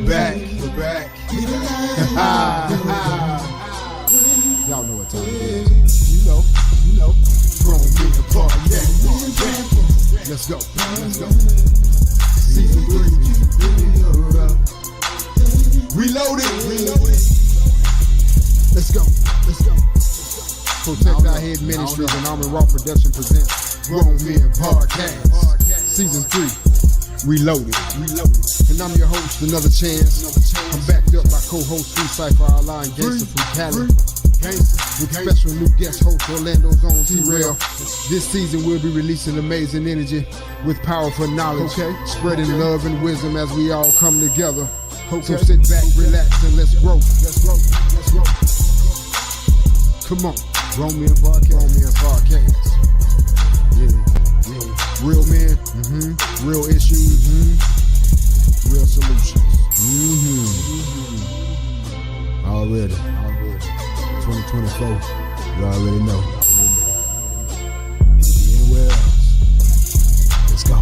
We're back. Y'all know what time it is. You know. Grown Men Podcast. Let's go. Season 3. Reloaded. Let's go. Protect Our Head Ministries and Armin Raw Production presents Grown Men Podcast. Season 3. Reloaded. And I'm your host, Another Chance. I'm backed up by co-host Free Cypher, our line gangster from Cali. With special new guest host Orlando's own T-Rail. This season we'll be releasing amazing energy with powerful knowledge, spreading love and wisdom as we all come together. So sit back, relax, and let's grow. Come on, Grown Men Podcast. Yeah. Real men, real issues, real solutions. Already. 2024, you already know. Anywhere else. Let's go.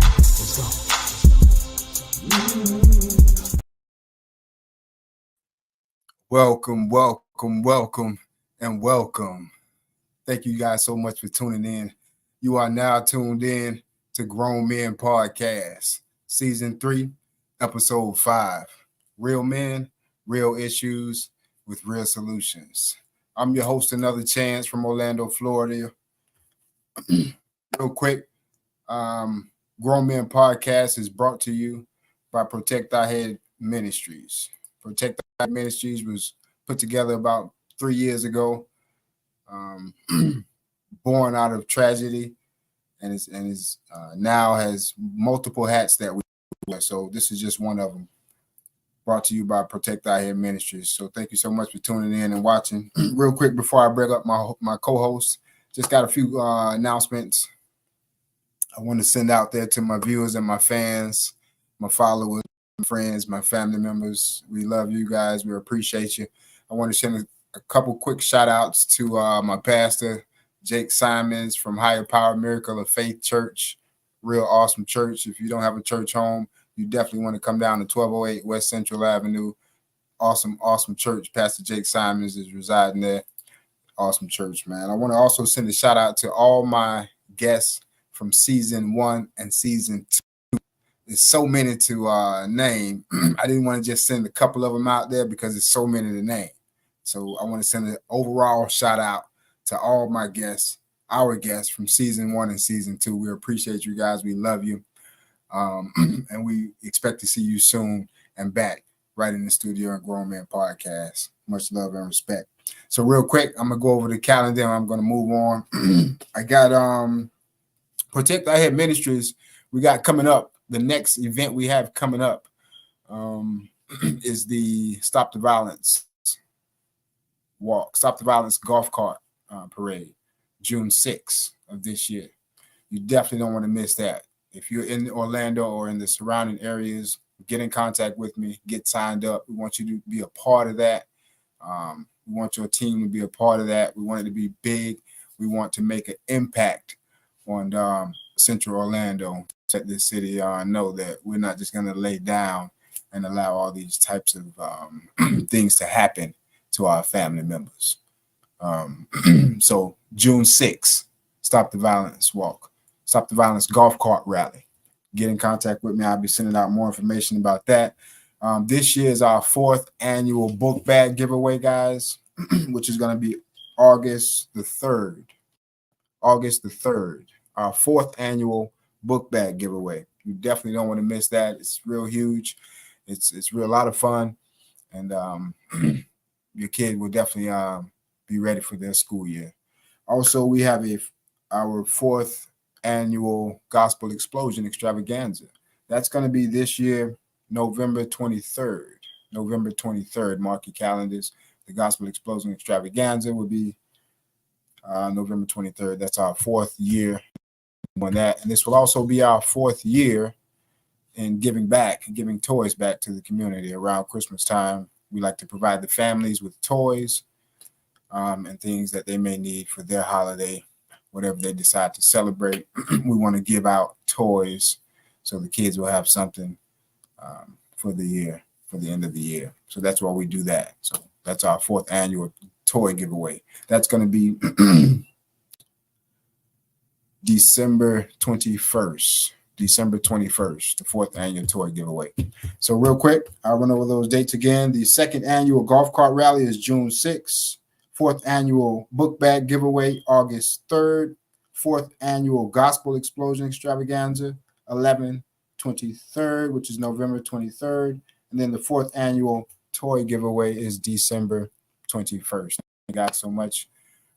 Welcome. Thank you guys so much for tuning in. You are now tuned in to Grown Men Podcast, Season 3, Episode 5. Real men, real issues with real solutions. I'm your host, Another Chance from Orlando, Florida. Real quick, Grown Men Podcast is brought to you by Protect Our Head Ministries. Protect Our Head Ministries was put together about 3 years ago, born out of tragedy, and is now has multiple hats that we wear. So this is just one of them. Brought to you by Protect Our Head Ministries. So thank you so much for tuning in and watching. Real quick before I bring up my co-host, just got a few announcements I want to send out there to my viewers and my fans, my followers, my friends, my family members. We love you guys. We appreciate you. I want to send a couple quick shout outs to my pastor, Jake Simons from Higher Power Miracle of Faith Church. Real awesome church. If you don't have a church home, you definitely want to come down to 1208 West Central Avenue. Awesome church. Pastor Jake Simons is residing there. Awesome church, man. I want to also send a shout out to all my guests from Season 1 and Season 2. There's so many to name. I didn't want to just send a couple of them out there because there's so many to name. So I want to send an overall shout out to all my guests, our guests from Season 1 and Season 2. We appreciate you guys. We love you. And we expect to see you soon and back right in the studio at Grown Men Podcast. Much love and respect. So real quick, I'm going to go over the calendar and I'm going to move on. I got Protect Our Head Ministries. We got coming up. The next event we have coming up is the Stop the Violence Walk, Stop the Violence Golf Cart Parade, June 6th of this year. You definitely don't want to miss that. If you're in Orlando or in the surrounding areas, get in contact with me, get signed up. We want you to be a part of that. We want your team to be a part of that. We want it to be big. We want to make an impact on Central Orlando. Let this city know that we're not just going to lay down and allow all these types of things to happen to our family members. So June 6th, Stop the Violence Walk. Stop the Violence Golf Cart Rally. Get in contact with me. I'll be sending out more information about that. This year is our 4th annual book bag giveaway, guys, which is going to be August the 3rd. Our 4th annual book bag giveaway. You definitely don't want to miss that. It's real huge. It's real a lot of fun. And your kid will definitely be ready for their school year. Also, we have our 4th annual Gospel Explosion Extravaganza. That's going to be this year, November 23rd. Mark your calendars. The Gospel Explosion Extravaganza will be November 23rd. That's our 4th year on that. And this will also be our 4th year in giving toys back to the community around Christmas time. We like to provide the families with toys and things that they may need for their holiday, whatever they decide to celebrate. We want to give out toys so the kids will have something for the year. for the end of the year. So that's why we do that. So that's our 4th annual toy giveaway. That's going to be December 21st, the 4th annual toy giveaway. So real quick, I'll run over those dates again. The 2nd annual golf cart rally is June 6th. 4th annual book bag giveaway, August 3rd. 4th annual gospel explosion extravaganza, 11/23rd, which is November 23rd. And then the 4th annual toy giveaway is December 21st. Thank you guys so much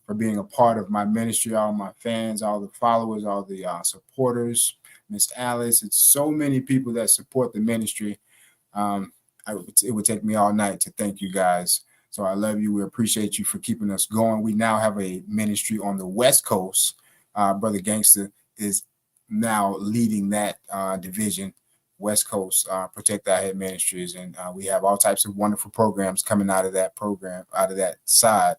for being a part of my ministry, all my fans, all the followers, all the supporters, Miss Alice. It's so many people that support the ministry. It would take me all night to thank you guys. So I love you. We appreciate you for keeping us going. We now have a ministry on the West Coast. Brother Gangster is now leading that division, West Coast Protect Our Head Ministries. And we have all types of wonderful programs coming out of that program, out of that side.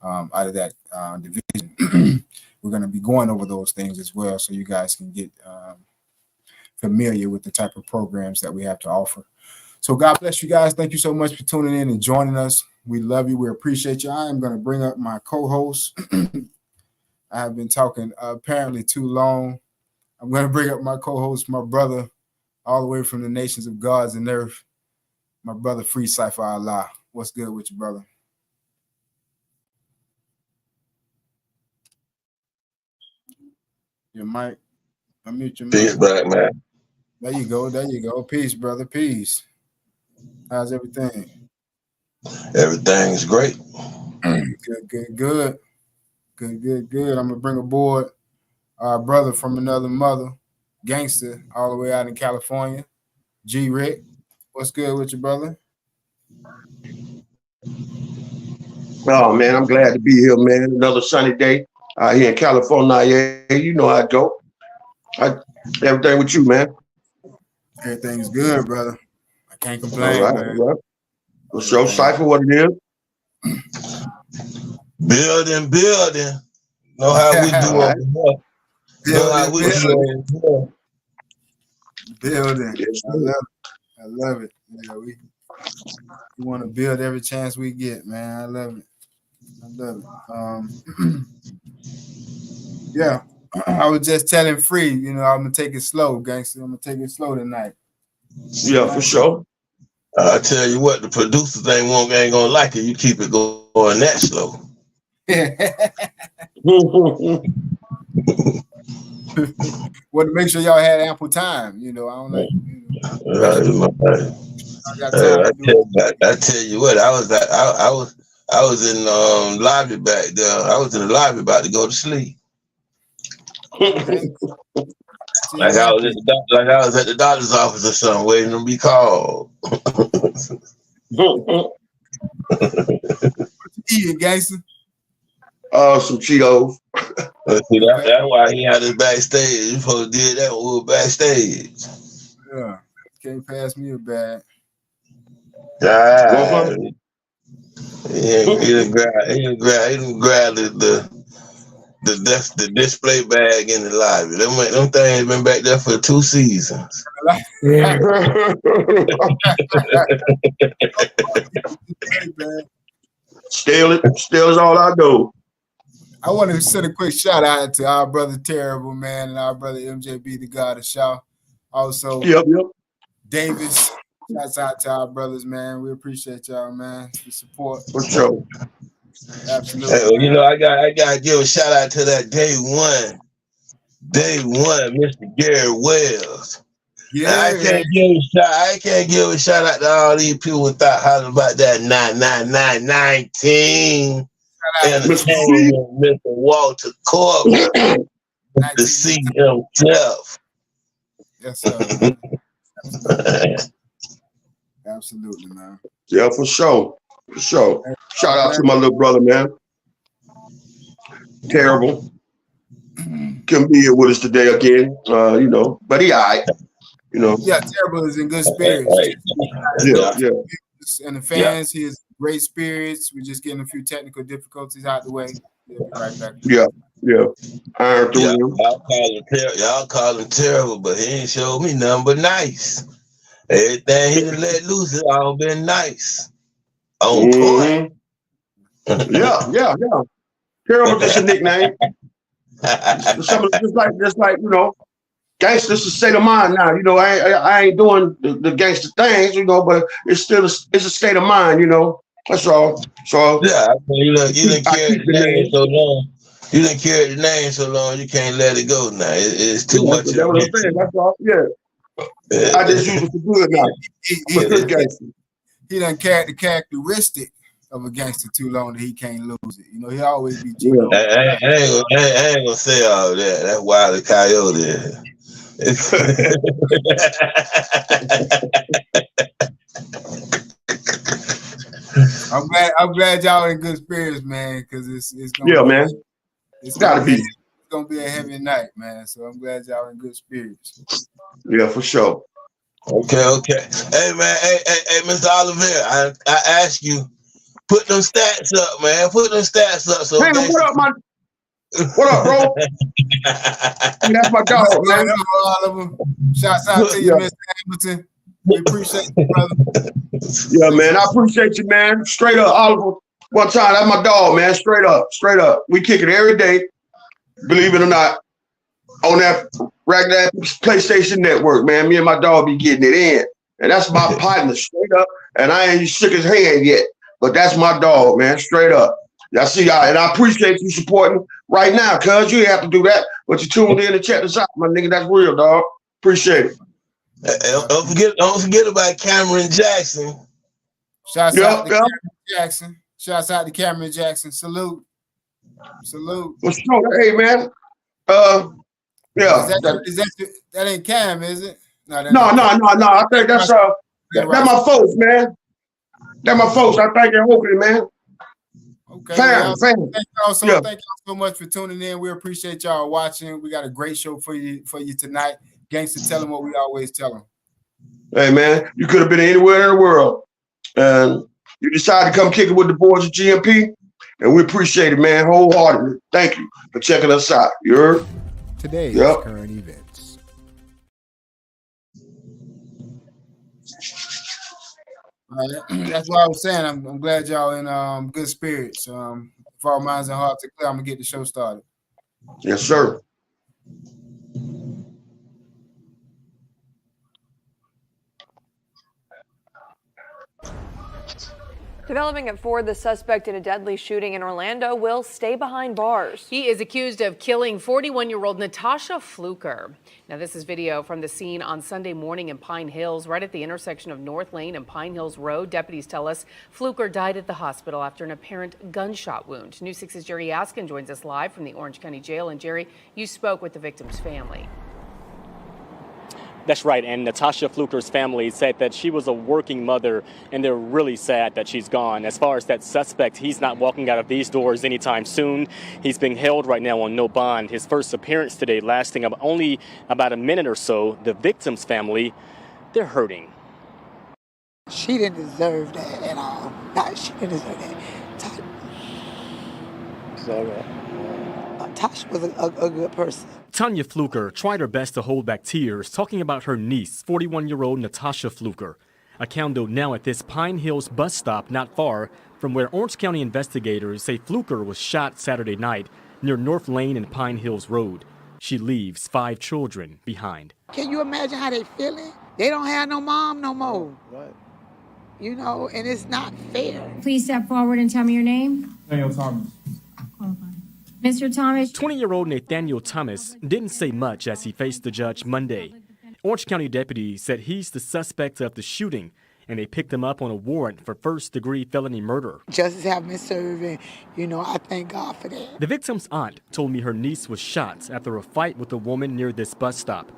Out of that division. We're going to be going over those things as well, so you guys can get familiar with the type of programs that we have to offer. So God bless you guys. Thank you so much for tuning in and joining us. We love you. We appreciate you. I am going to bring up my co-host. I have been talking apparently too long. I'm going to bring up my co-host, my brother, all the way from the nations of gods and earth, my brother Free Cypher Allah. What's good with you, brother? Your mic. Unmute your mic. Peace, black man. There you go. There you go. Peace, brother. Peace. How's everything? Everything's great. Good. I'm gonna bring aboard our brother from another mother, Gangster, all the way out in California. G Rick. What's good with you, brother? Oh man, I'm glad to be here, man. Another sunny day out here in California. Yeah, you know how I go. Everything with you, man. Everything's good, brother. I can't complain. All right, man. Well, show Cypher what it is. Building. Know how we do over here. Know how we do over here. Building. I love it. Yeah, we want to build every chance we get, man. I love it. Yeah, I was just telling Free, I'm gonna take it slow, Gangster. I'm gonna take it slow tonight. Yeah, for sure. I tell you what, the producers ain't gonna like it. You keep it going that slow. Well, to make sure y'all had ample time, I don't like. I tell you what, I was in lobby back there. I was in the lobby about to go to sleep. Like I was at the doctor's office or something, waiting to be called. Eating, Gangster. Some Cheetos. See, that's why he had us backstage. You supposed to did that when we were backstage. Yeah, can't pass me a bag. He didn't grab the display bag in the lobby. Them things been back there for 2 seasons. Still is all I know. I want to send a quick shout out to our brother Terrible, man, and our brother MJB, the God of Shaw. Also, Yep. Davis. Shouts out to our brothers, man. We appreciate y'all, man. The support. For sure. Absolutely. Hey, I gotta give a shout out to that day one, Mr. Gary Wells. Yeah, I can't give a shout out to all these people without hollering about that 99919 and Mr. Walter Corbin to see himself. Yes, sir. Absolutely, man. Yeah, for sure. Shout out to my little brother, man. Terrible. Couldn't be here with us today again. But he all right. Yeah, Terrible is in good spirits. Yeah. And the fans, he is great spirits. We're just getting a few technical difficulties out the way. We'll be right back. Yeah. Iron through him. Y'all call him terrible, but he ain't showed me nothing but nice. Everything he done let loose has all been nice. On point. Yeah. Terrible, just a nickname. Some just like gangsters a state of mind now. I ain't doing the gangster things, but it's still it's a state of mind. That's all. So Yeah, I mean, you done carried the name so long. You done carried the name so long, you can't let it go now. It's too much. That's what I'm saying. That's all. Yeah. I just use it for good now. I'm a good gangster. He done carried the characteristic of a gangster too long that he can't lose it. He always be I ain't gonna say all that. That's Wile E. Coyote. I'm glad y'all in good spirits, man, because it's gonna it's gotta be. It's gonna be a heavy night, man. So I'm glad y'all in good spirits. Yeah, for sure. Okay. Hey man, hey, Mr. Oliver, I ask you, put them stats up, man. Put them stats up. So hey, what up, bro? That's my dog, man. All of them. Shouts out to you, Mr. Hamilton. We appreciate you, brother. Yeah, man. I appreciate you, man. Straight up, Oliver. One time, that's my dog, man. Straight up. We kick it every day. Believe it or not, on that regular PlayStation Network, man. Me and my dog be getting it in, and that's my partner, straight up. And I ain't shook his hand yet, but that's my dog, man. Straight up. I see y'all, and I appreciate you supporting right now, cuz you ain't have to do that, but you tuned in and check this out, my nigga. That's real, dog. Appreciate it. Don't forget about Cameron Jackson. Shouts out to Cameron Jackson. Shouts out to Cameron Jackson. Salute. What's wrong? Hey, man. Yeah. That ain't Cam, is it? No. I think that's my folks, man. That's my folks. I think they're hoping, man. Okay. Thank y'all so much for tuning in. We appreciate y'all watching. We got a great show for you tonight. Gangster, tell them what we always tell them. Hey, man, you could have been anywhere in the world, and you decided to come kick it with the boys at GMP, and we appreciate it, man, wholeheartedly. Thank you for checking us out. You heard? Today's current events. That's what I was saying. I'm glad y'all in good spirits. If our minds and hearts are clear, I'm gonna get the show started. Yes, sir. Developing at 4, the suspect in a deadly shooting in Orlando will stay behind bars. He is accused of killing 41-year-old Natasha Fluker. Now, this is video from the scene on Sunday morning in Pine Hills, right at the intersection of North Lane and Pine Hills Road. Deputies tell us Fluker died at the hospital after an apparent gunshot wound. News 6's Jerry Askin joins us live from the Orange County Jail. And Jerry, you spoke with the victim's family. That's right, and Natasha Fluker's family said that she was a working mother, and they're really sad that she's gone. As far as that suspect, he's not walking out of these doors anytime soon. He's being held right now on no bond. His first appearance today lasting only about a minute or so. The victim's family, they're hurting. She didn't deserve that at all. She didn't deserve that. Tasha was a good person. Tanya Fluker tried her best to hold back tears, talking about her niece, 41-year-old Natasha Fluker. A condo now at this Pine Hills bus stop not far from where Orange County investigators say Fluker was shot Saturday night near North Lane and Pine Hills Road. She leaves 5 children behind. Can you imagine how they feeling? They don't have no mom no more. Right. And it's not fair. Please step forward and tell me your name. Nathaniel Thomas. Mr. Thomas. 20-year-old Nathaniel Thomas didn't say much as he faced the judge Monday. Orange County deputies said he's the suspect of the shooting, and they picked him up on a warrant for first-degree felony murder. Justice have been serving, I thank God for that. The victim's aunt told me her niece was shot after a fight with a woman near this bus stop.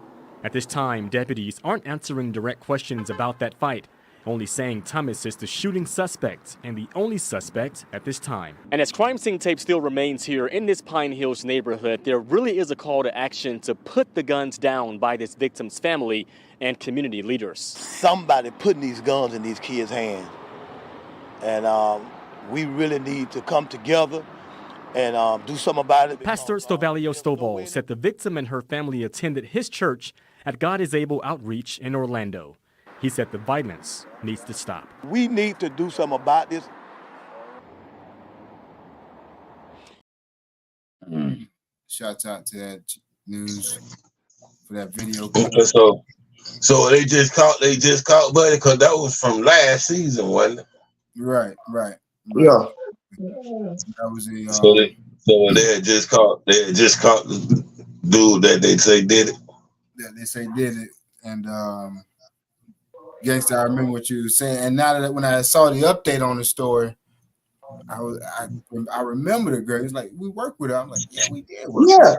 At this time, deputies aren't answering direct questions about that fight, only saying Thomas is the shooting suspect and the only suspect at this time. And as crime scene tape still remains here in this Pine Hills neighborhood, there really is a call to action to put the guns down by this victim's family and community leaders. Somebody putting these guns in these kids' hands. And we really need to come together and do something about it. Pastor Stovalio Stovall said the victim and her family attended his church at God is Able Outreach in Orlando. He said the violence needs to stop. We need to do something about this. Shouts out to that news for that video. So they just caught Buddy because that was from last season, wasn't it? Right. Yeah. That was a So they had just caught the dude that they say did it. that they say did it. And Gangsta, I remember what you were saying. And now that when I saw the update on the story, I remember the girl. It's like we worked with her. I'm like, yeah, we did work. Yeah.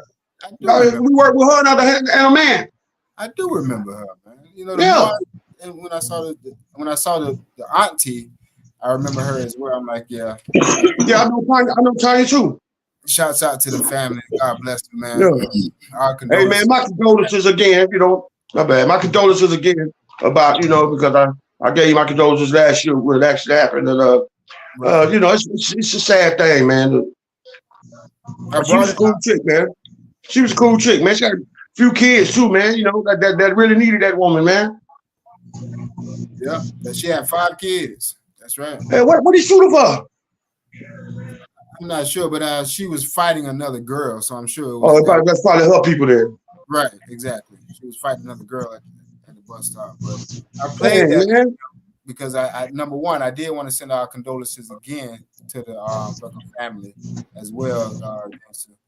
With her. We worked with her and a man. I do remember her, man. You know, and when I saw the auntie, I remember her as well. I'm like, yeah. Yeah, I know Tanya too. Shouts out to the family. God bless them, man. Yeah. Hey man, my condolences again, my bad. My condolences again about, because I gave you my condolences last year when it actually happened. And it's a sad thing, man. She was a cool chick, man. She was a cool chick, man. She got a few kids too, man. That really needed that woman, man. Yeah, she had 5 kids. That's right. Hey, what did he shoot her for? I'm not sure, but she was fighting another girl, so I'm sure it was. That's probably her people there. Right, exactly. She was fighting another girl at the bus stop. But I played that because I number one, I did want to send our condolences again to the Rucker family as well,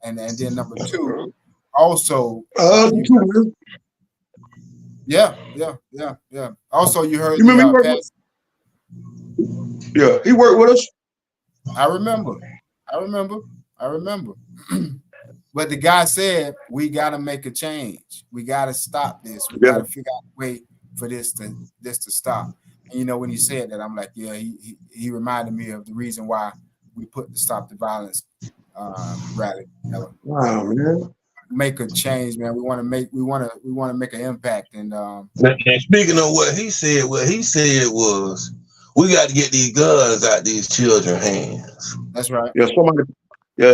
and then number 2, also. Yeah. Also, you heard. You remember? Yeah, he worked with us. I remember. But the guy said, we got to make a change. We got to stop this. We got to figure out a way for this to stop. And when he said that, I'm like, yeah, he reminded me of the reason why we put the Stop the Violence rally. Wow, man. Make a change, man. We want to make an impact. And speaking of what he said was, we got to get these guns out these children's hands. That's right.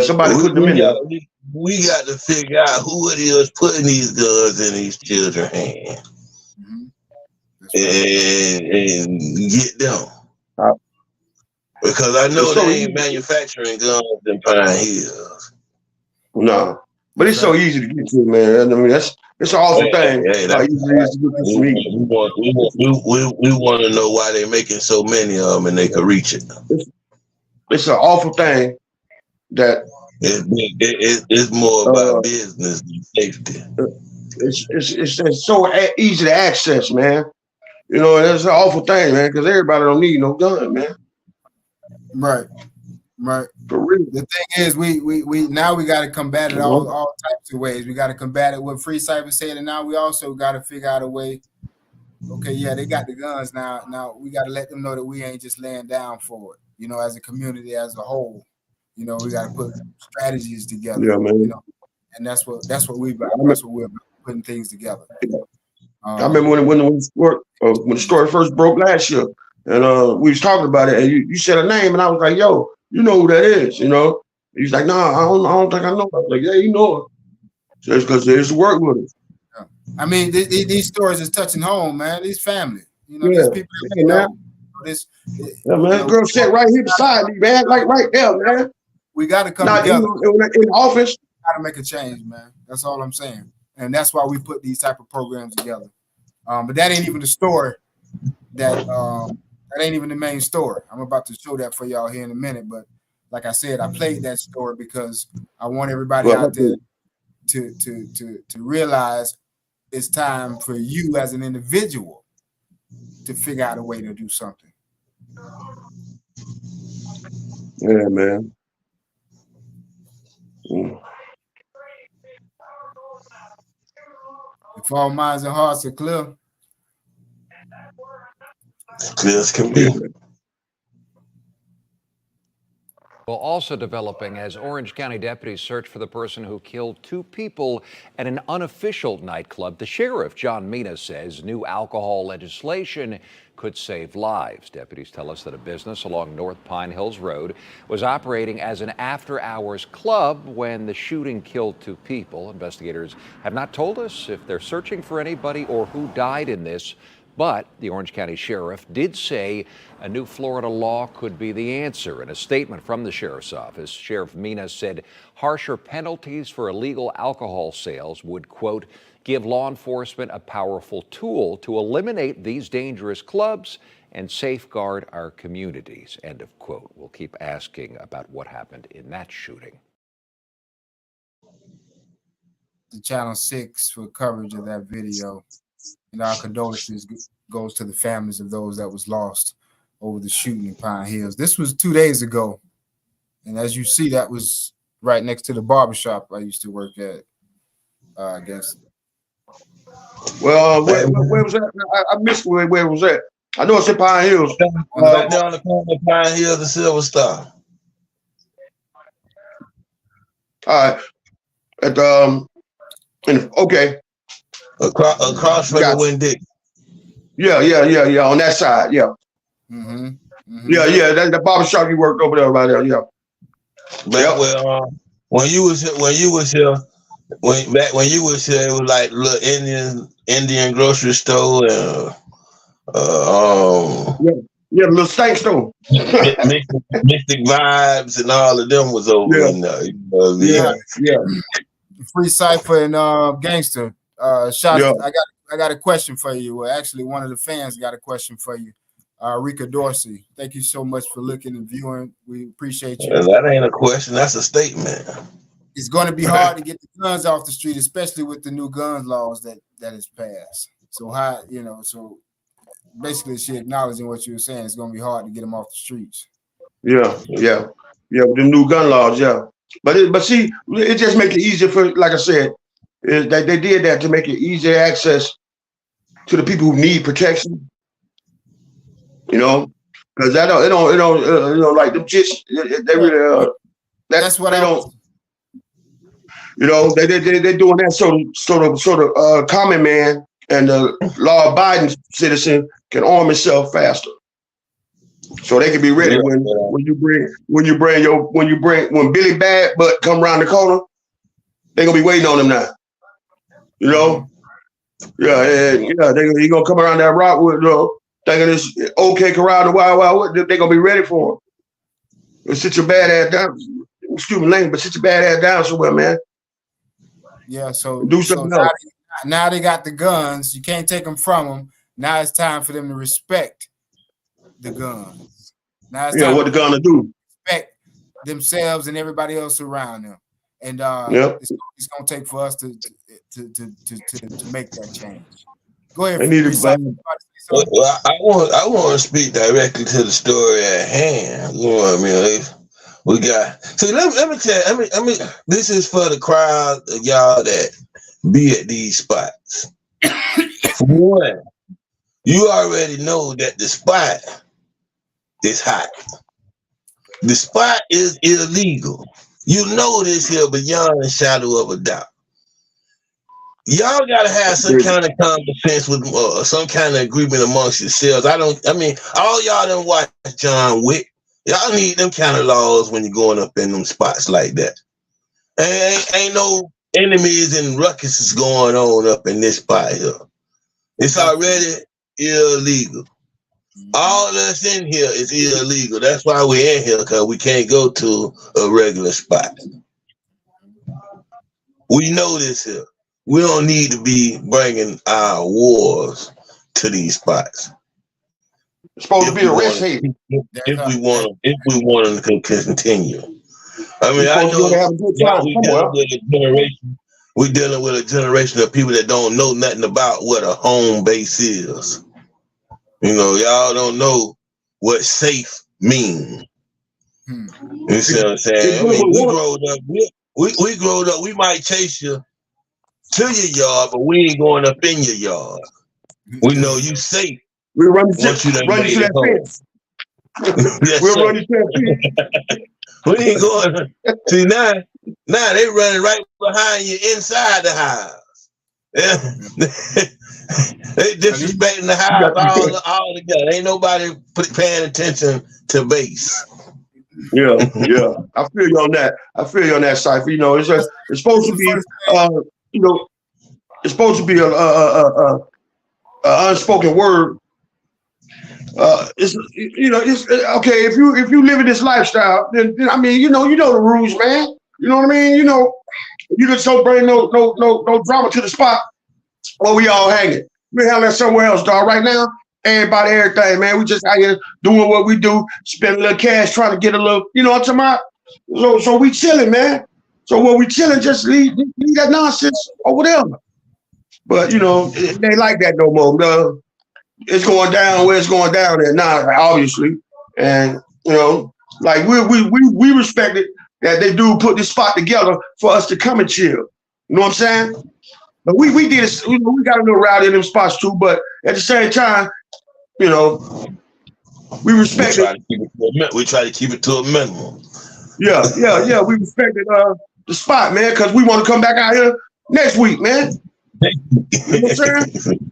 Somebody put them in there. We got to figure out who it is putting these guns in these children's hands. And get them. Because I know they ain't manufacturing guns in Pine Hills. No. But it's so easy to get to, man. I mean, it's an awful thing. How easy it is to get to me. We want to know why they're making so many of them and they can reach it. It's an awful thing that it's more about business than safety. It's so easy to access, man. It's an awful thing, man, because everybody don't need no gun, man. Right. For real. The thing is, we now we got to combat it all types of ways. We got to combat it what Free Cypher said, and now we also got to figure out a way. Okay, yeah, they got the guns now. Now we got to let them know that we ain't just laying down for it. As a community as a whole, we got to put strategies together. Yeah, man. And that's what we're about, putting things together. I remember when the story first broke last year, and we was talking about it, and you said a name, and I was like, "Yo, you know who that is?" He's like, "Nah, I don't think I know." I was like, "Yeah, you know her." So it's because there's work with us. Yeah. I mean, these stories is touching home, man. These family, these people. Man, girl sat right here beside me, man, like right there, man. We got to come together in the office. Got to make a change, man. That's all I'm saying, and that's why we put these type of programs together. But that ain't even the story. That ain't even the main story. I'm about to show that for y'all here in a minute. But like I said, I played that story because I want everybody out there to realize it's time for you as an individual to figure out a way to do something. Yeah, man. If all minds and hearts are clear. Clear as can be. Well, also developing as Orange County deputies search for the person who killed 2 people at an unofficial nightclub. The sheriff, John Mina, says new alcohol legislation could save lives. Deputies tell us that a business along North Pine Hills Road was operating as an after-hours club when the shooting killed 2 people. Investigators have not told us if they're searching for anybody or who died in this But the Orange County Sheriff did say a new Florida law could be the answer. In a statement from the Sheriff's Office, Sheriff Mina said harsher penalties for illegal alcohol sales would, quote, give law enforcement a powerful tool to eliminate these dangerous clubs and safeguard our communities, end of quote. We'll keep asking about what happened in that shooting. The Channel 6 for coverage of that video. And our condolences goes to the families of those that was lost over the shooting in Pine Hills. This was 2 days ago. And as you see, that was right next to the barbershop I used to work at, I guess. Well, where was that? I missed where it was at. I know it's in Pine Hills. Right down the corner of Pine Hills and Silver Star. All right. At okay. Across from the Winn-Dixie. Yeah. On that side, yeah. Yeah. That's the barbershop you worked over there, right there, yeah. Well, when you was here, when you was here, it was like little Indian grocery store and little stank store. Mystic Vibes and all of them was over in there. Yeah. Free Cypher and Gangster. Shots, I got a question for you. Well, actually, one of the fans got a question for you. Rika Dorsey, thank you so much for looking and viewing. We appreciate you. That ain't a question. That's a statement. It's going to be hard to get the guns off the street, especially with the new gun laws that is passed. So so basically she acknowledging what you were saying. It's going to be hard to get them off the streets. Yeah. With the new gun laws, yeah. But see, it just make it easier for, like I said, is that they did that to make it easier access to the people who need protection. Because it don't like them chicks. They really that's what they don't. They're doing that so the common man and the law-abiding citizen can arm himself faster, so they can be ready when Billy Bad Butt come around the corner. They're gonna be waiting on him now. He gonna come around that rock with thinking this OK Corral the Wild. They're gonna be ready for him. Sit your bad ass down. Excuse me, Lane, but sit your bad ass down somewhere, man. Yeah, so do something else. Now they got the guns. You can't take them from them. Now it's time for them to respect the guns. Now it's time what the gun to do. Respect themselves and everybody else around them. And it's gonna take for us to make that change. Go ahead. Well, I want to speak directly to the story at hand. You know what I mean? We got. So let me tell you. I mean, this is for the crowd of y'all that be at these spots. For one, you already know that the spot is hot. The spot is illegal. You know this here beyond a shadow of a doubt. Y'all gotta have some kind of common sense with some kind of agreement amongst yourselves. All y'all done watch John Wick. Y'all need them kind of laws when you're going up in them spots like that. Ain't no enemies and ruckuses going on up in this spot here. It's already illegal. All of us in here is illegal. That's why we're in here, because we can't go to a regular spot. We know this here. We don't need to be bringing our wars to these spots. It's supposed to be a rest haven. If we want them to continue. I mean, I know we're dealing with a generation of people that don't know nothing about what a home base is. Y'all don't know what safe means. You see what I'm saying? I mean, we growed up. We might chase you to your yard, but we ain't going up in your yard. We know you safe. We'll run you to that fence. We'll run you to that fence. We ain't going. See, now they running right behind you inside the house. Yeah. They disrespecting the house all together. Ain't nobody paying attention to base. Yeah. I feel you on that, Cypher. It's supposed to be, it's supposed to be a unspoken word. It's okay if you live in this lifestyle. Then I mean, you know the rules, man. You know what I mean? You know, you can so bring no drama to the spot, or we all hanging. We have that somewhere else, dog. Right now, everybody, everything, man. We just out here doing what we do, spending a little cash, trying to get a little. You know what I'm talking about? So we chilling, man. So when we chilling, just leave that nonsense or whatever. But you know, it ain't like that no more. It's going down where it's going down at now, obviously. And you know, like we respect it that they do put this spot together for us to come and chill. You know what I'm saying? But we did it, you know, we got a little rowdy in them spots too, but at the same time, you know, we respect it. We try to keep it to a minimum. Yeah. We respected the spot, man, because we want to come back out here next week, man. You know what I'm saying?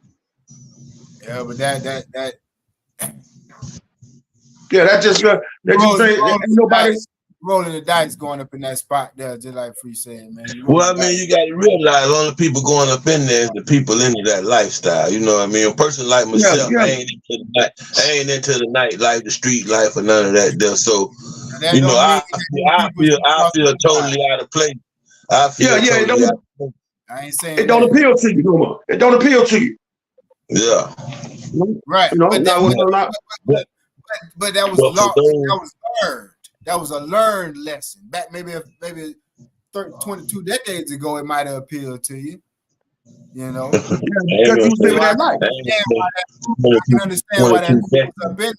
Yeah, but that just ain't nobody rolling the dice going up in that spot there, just like Free said, man. Well, I mean, you got to realize only people going up in there is the people into that lifestyle. You know what I mean? A person like myself, I ain't into the nightlife, the street life, or none of that there. So, you know, I feel totally out of place. I ain't saying it don't appeal to you no more. It don't appeal to you. Yeah. Right. You know, but that was learned. That was a learned lesson. Back maybe 22 decades ago, it might have appealed to you. You know, because you was living that life. I can understand why that group was up in there.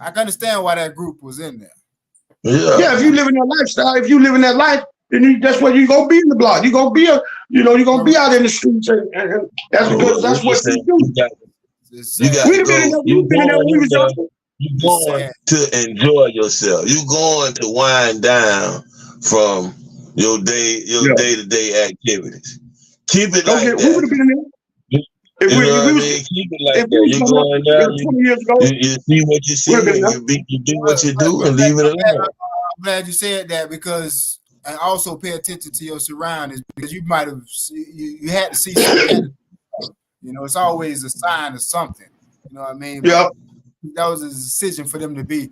I can understand why that group was in there. Yeah, if you live in that lifestyle, if you live in that life, then that's what you gonna be in the block. You gonna be you're gonna be out in the streets, and that's because that's what you do. We've been in there when we was young. You're going to enjoy yourself. You're going to wind down from your day-to-day activities. Keep it like that. We would have been in there. Keep it like that. You're going down. You see what you see, and you do what you do, and leave it alone. I'm glad you said that because, and also pay attention to your surroundings because you might have you had to see something. You know, it's always a sign of something. You know what I mean? Yeah. That was a decision for them to be.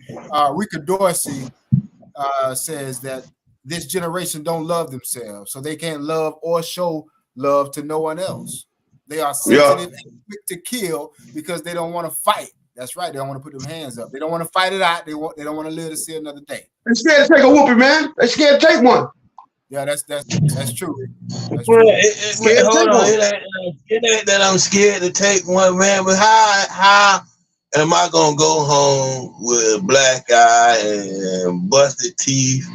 Rika Dorsey says that this generation don't love themselves, so they can't love or show love to no one else. They are sensitive and quick to kill because they don't want to fight. That's right. They don't want to put their hands up. They don't want to fight it out. They don't want to live to see another day. They're scared to take a whooping, man. They're scared to take one. Yeah, that's true. That's true. Hold on. It ain't that I'm scared to take one, man. But how am I gonna go home with a black eye and busted teeth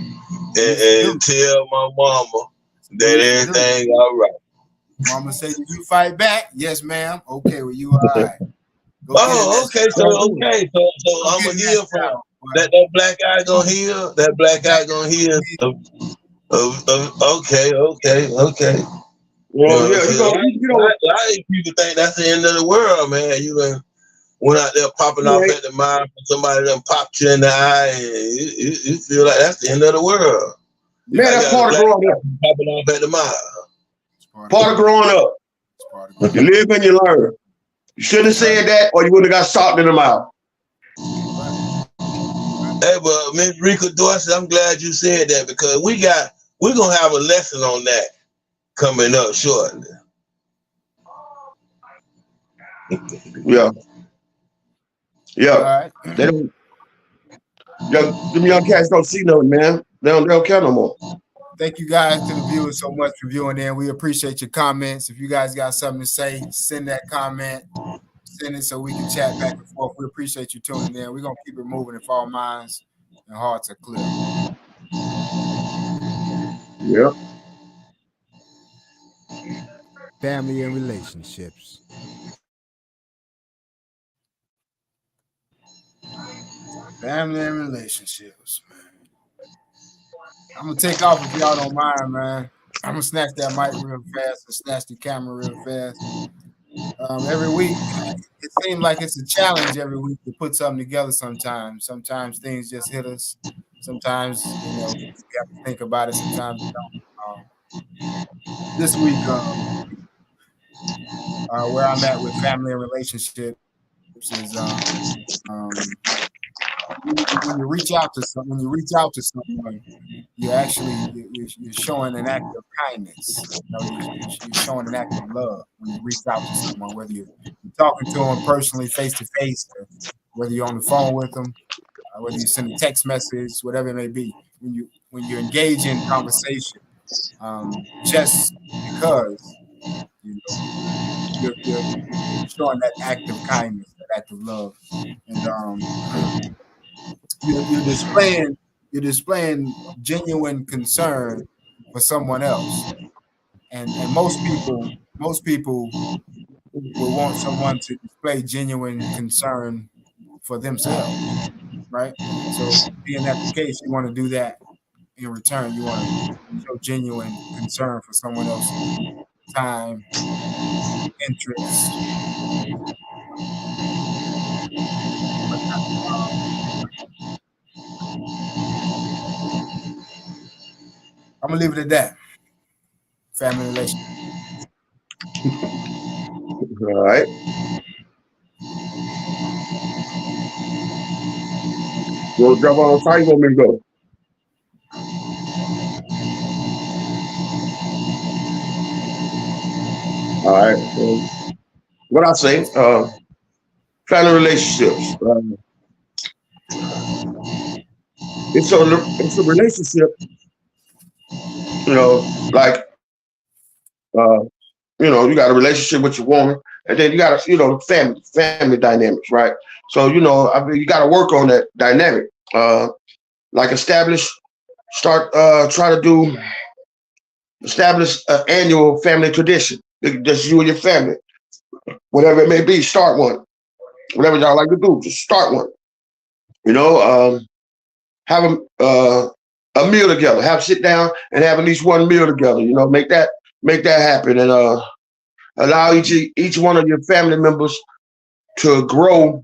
and tell my mama that everything all right? Mama say, "Did you fight back?" Yes, ma'am. Okay, well, you all right. Okay. So I'm gonna heal from that black eye gonna heal. That black eye gonna heal. Okay. Well, people think that's the end of the world, man. You went out there popping off at the mouth, and somebody done popped you in the eye, and you feel like that's the end of the world. Man, that's part of growing up. Popping off at the mouth. Part of growing up. You live and you learn. You shouldn't have said that, or you wouldn't have got socked in the mouth. Hey, but Miss Rika Dorsey, I'm glad you said that because we're gonna have a lesson on that coming up shortly. Yeah. Right. They don't. Them young cats don't see nothing, man. They don't care no more. Thank you guys to the viewers so much for viewing in. We appreciate your comments. If you guys got something to say, send that comment. Send it so we can chat back and forth. We appreciate you tuning in. We're gonna keep it moving if all minds and hearts are clear. Yeah. Family and relationships. Family and relationships, man. I'm gonna take off if y'all don't mind, man. I'm gonna snatch that mic real fast and snatch the camera real fast. Every week, it seems like it's a challenge every week to put something together. Sometimes things just hit us. Sometimes, you have to think about it. Sometimes we don't. This week, where I'm at with family and relationships is when you reach out to someone, you're showing an act of kindness. You're showing an act of love when you reach out to someone, whether you're talking to them personally, face to face, or whether you're on the phone with them, whether you send a text message, whatever it may be. When you engage in conversation, just because you're showing that act of kindness, that act of love, and you're displaying genuine concern for someone else, and most people will want someone to display genuine concern for themselves, right? So being that the case, you want to do that in return. You want to show genuine concern for someone else's time, interest. I'm gonna leave it at that. Family relationship. All right. You want to jump on site? You want me to go? All right. What I say, family relationships. It's a relationship, like, you got a relationship with your woman, and then you got family dynamics, right? So, you got to work on that dynamic. Like establish an annual family tradition. Just you and your family, whatever it may be, start one. Whatever y'all like to do, just start one. Have a meal together. Sit down and have at least one meal together. Make that happen, and allow each one of your family members to grow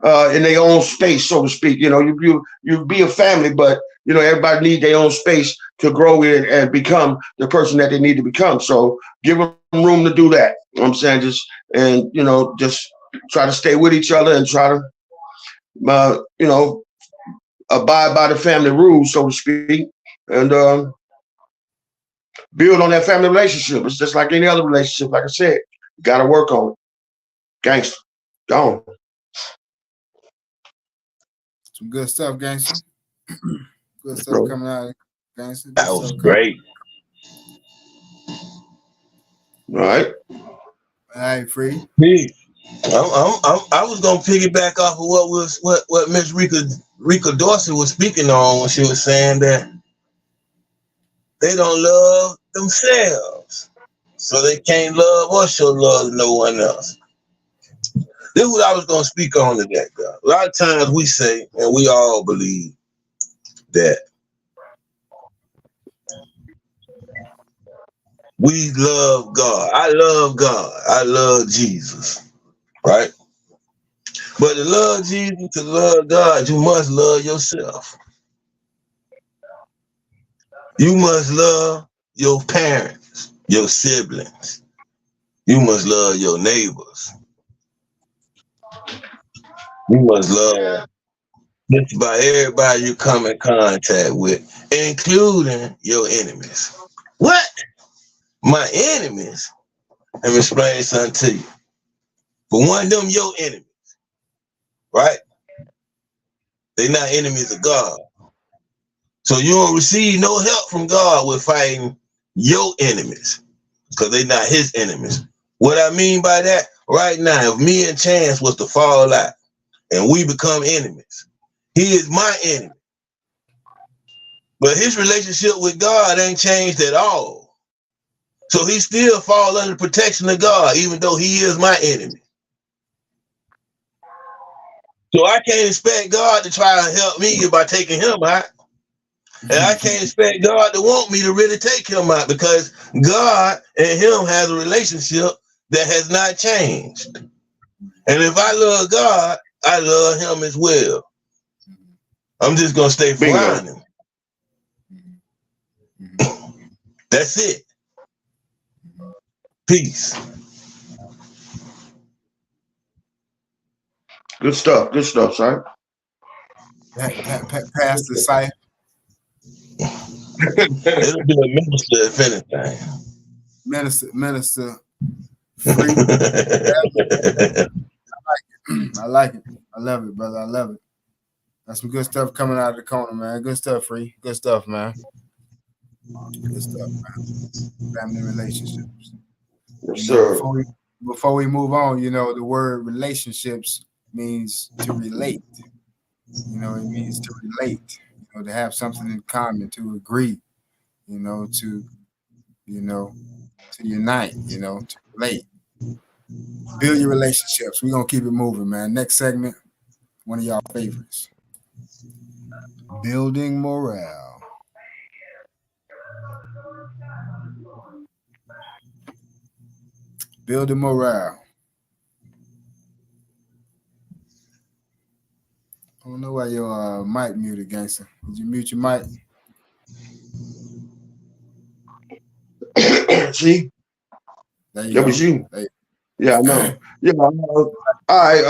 in their own space, so to speak. You be a family, but everybody needs their own space to grow in and become the person that they need to become. So give them room to do that. You know what I'm saying? Just try to stay with each other and try to abide by the family rules, so to speak, and build on that family relationship. It's just like any other relationship. Like I said, you got to work on it. Gangster, gone. Some good stuff, gangster. Good stuff coming out, gangster. That was great. All right. All right, Free. I was gonna piggyback off of what Miss Rika Dorsey was speaking on when she was saying that they don't love themselves, so they can't love or show love to no one else. This is what I was gonna speak on today, God. A lot of times we say, and we all believe, that we love God. I love God. I love Jesus. Right? But to love Jesus, to love God, you must love yourself. You must love your parents, your siblings. You must love your neighbors. You must love just about everybody you come in contact with, including your enemies. What? My enemies? Let me explain something to you. But one of them your enemies, right? They're not enemies of God. So you don't receive no help from God with fighting your enemies, because they're not his enemies. What I mean by that, right now, if me and Chance was to fall out and we become enemies, he is my enemy. But his relationship with God ain't changed at all. So he still falls under the protection of God, even though he is my enemy. So I can't expect God to try to help me by taking him out. And I can't expect God to want me to really take him out, because God and him has a relationship that has not changed. And if I love God, I love him as well. I'm just going to stay around him. That's it. Peace. Good stuff. Good stuff, son. Pastor Sife. It'll be a minister if anything. Minister Free. I like it. I love it, brother. I love it. That's some good stuff coming out of the corner, man. Good stuff, Free. Good stuff, man. Good stuff, man. Family relationships. Yes, sir. Before we move on, the word relationships means to relate. It means to relate. To have something in common, to agree. To unite. To relate. Build your relationships. We're gonna keep it moving, man. Next segment, one of y'all favorites. Building morale. Building morale. I don't know why your mic muted, gangster. Did you mute your mic? See? That was you. Yeah, I know. Yeah. All right.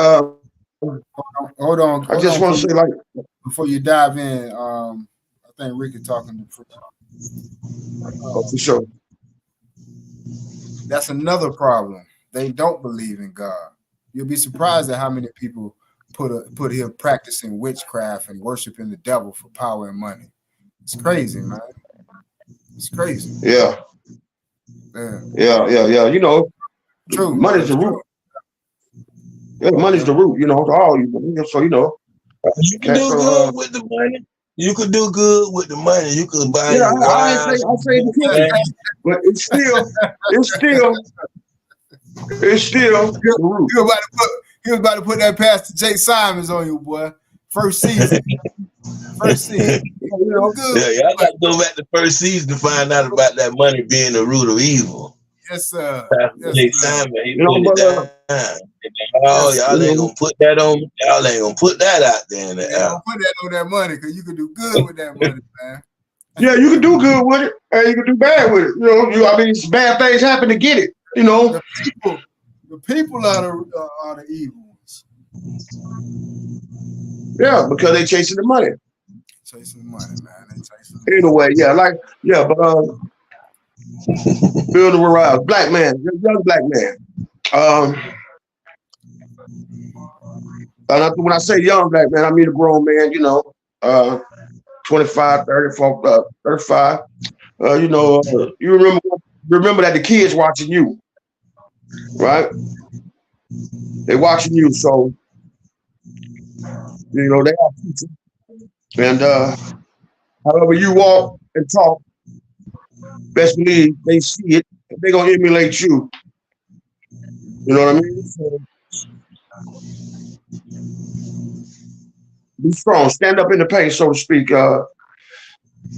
Hold on. I just want to say, like, before you dive in, I think Ricky talking to. For sure. That's another problem. They don't believe in God. You'll be surprised at how many people put here practicing witchcraft and worshiping the devil for power and money. It's crazy, man. It's crazy. Yeah. True. Money's the root. Yeah, money's the root, to all you. So, you can do good with the money. You could do good with the money. You could buy. Yeah, I say the but it's still the root. He was about to put that Pastor Jay Simons on you, boy. First season. Good. Yeah, y'all got to go back to first season to find out about that money being the root of evil. Yes, sir. Pastor Jay Simon, he put it down. Y'all ain't gonna put that on. Y'all ain't gonna put that out there in the air. Put that on that money, because you can do good with that money, man. Yeah, you can do good with it, and you can do bad with it. Bad things happen to get it. The people are the evil ones. Yeah, because they chasing the money. Chasing the money, man. Anyway, but building morale. Black man, young black man. When I say young black man, I mean a grown man, 25, 34, 35. You remember that the kids watching you, right? They watching you, so they have teachers. And however you walk and talk, best believe they see it, they're gonna emulate you. You know what I mean? So, be strong, stand up in the paint, so to speak.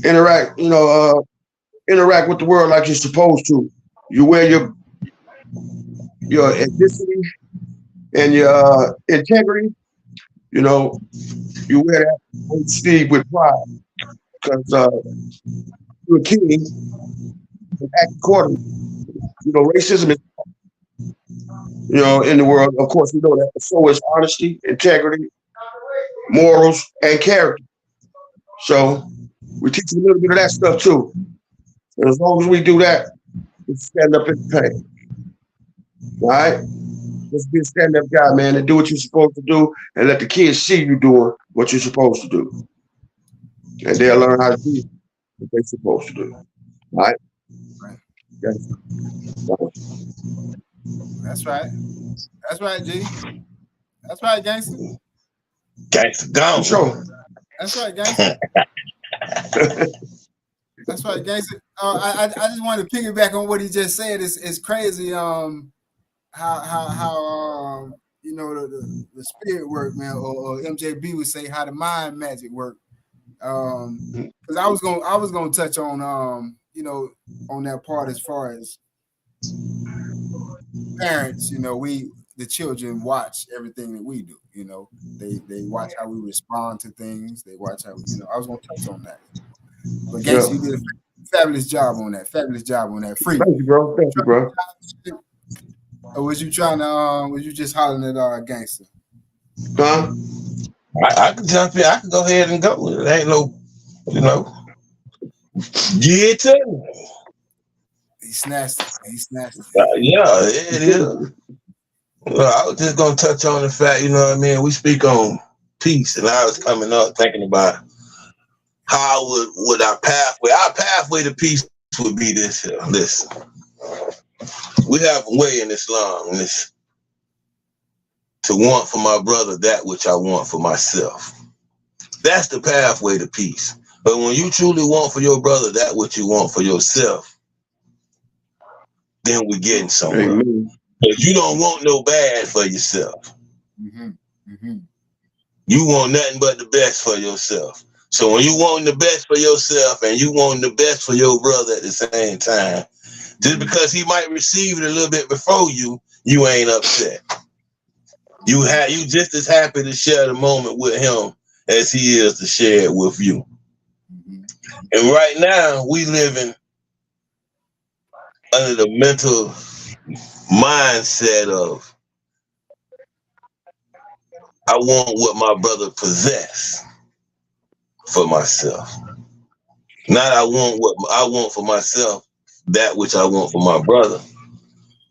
Interact with the world like you're supposed to. You wear your ethnicity and your integrity. You wear that on sleeve with pride, because you're a king. And act accordingly. Racism is, in the world. Of course, we know that. But so is honesty, integrity, morals, and character. So we teach a little bit of that stuff too. And as long as we do that, we stand up in the pain. All right? Let's be a stand-up guy, man, and do what you're supposed to do, and let the kids see you doing what you're supposed to do. And they'll learn how to do what they're supposed to do. All right? That's right. That's right, G. That's right, gangster. Gangster gone. Sure. That's right, gangster. That's right, gangster. I just wanted to piggyback on what he just said. It's crazy. How the spirit work, man, or MJB would say how the mind magic work. Because I was gonna touch on on that part as far as parents. The children watch everything that we do. They watch how we respond to things. They watch how I was gonna touch on that. But Gangster, you did a fabulous job on that. Free. Thank you, bro. Or was you trying to? Was you just hollering at Gangster? Huh? I can jump in. I can go ahead and go. It ain't no, you know. Yeah, too. He snatched it. He snatched it. Yeah, it is. Well, I was just gonna touch on the fact, you know what I mean. We speak on peace, and I was coming up thinking about how would our pathway to peace would be this here. Listen, we have a way in Islam, and it's to want for my brother that which I want for myself. That's the pathway to peace. But when you truly want for your brother that which you want for yourself, then we're getting somewhere. Because you don't want no bad for yourself. You want nothing but the best for yourself. So when you want the best for yourself and you want the best for your brother at the same time, just because he might receive it a little bit before you, you ain't upset. You just as happy to share the moment with him as he is to share it with you. And right now we living under the mental mindset of I want what my brother possess for myself. Not I want what I want for myself, that which I want for my brother.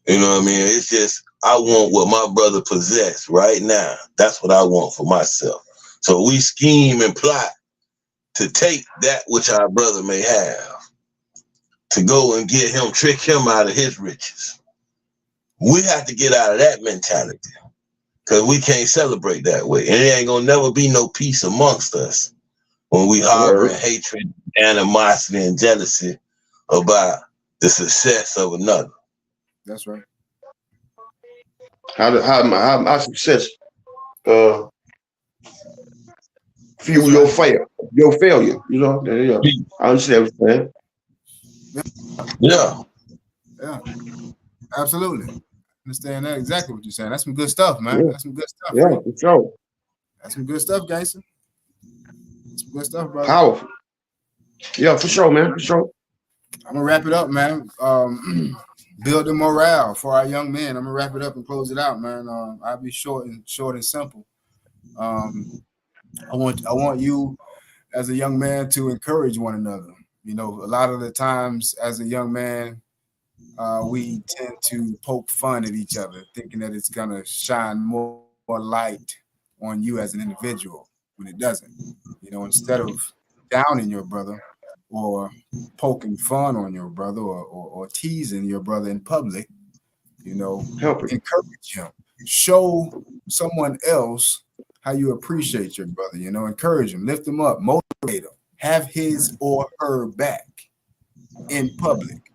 You know what I mean? It's just I want what my brother possess right now. That's what I want for myself. So we scheme and plot to take that which our brother may have, to go and get him, trick him out of his riches. We have to get out of that mentality because we can't celebrate that way. And it ain't gonna never be no peace amongst us when we harboring hatred, animosity, and jealousy about the success of another. That's right. How my success fuel your failure, you know? Yeah. I understand what you're saying. Yeah. Yeah. Absolutely. Understand that exactly what you're saying. That's some good stuff, man. Yeah. That's some good stuff. Yeah, for sure. That's some good stuff, gangster. Some good stuff, brother. Powerful. Yeah, for sure, man. For sure. I'm gonna wrap it up, man. Build the morale for our young men. I'm gonna wrap it up and close it out, man. I'll be short and simple. I want you as a young man to encourage one another. You know, a lot of the times as a young man, we tend to poke fun at each other, thinking that it's gonna shine more light on you as an individual when it doesn't. You know, instead of downing your brother or poking fun on your brother or teasing your brother in public, you know, encourage him. Show someone else how you appreciate your brother, you know, encourage him, lift him up, motivate him, have his or her back in public.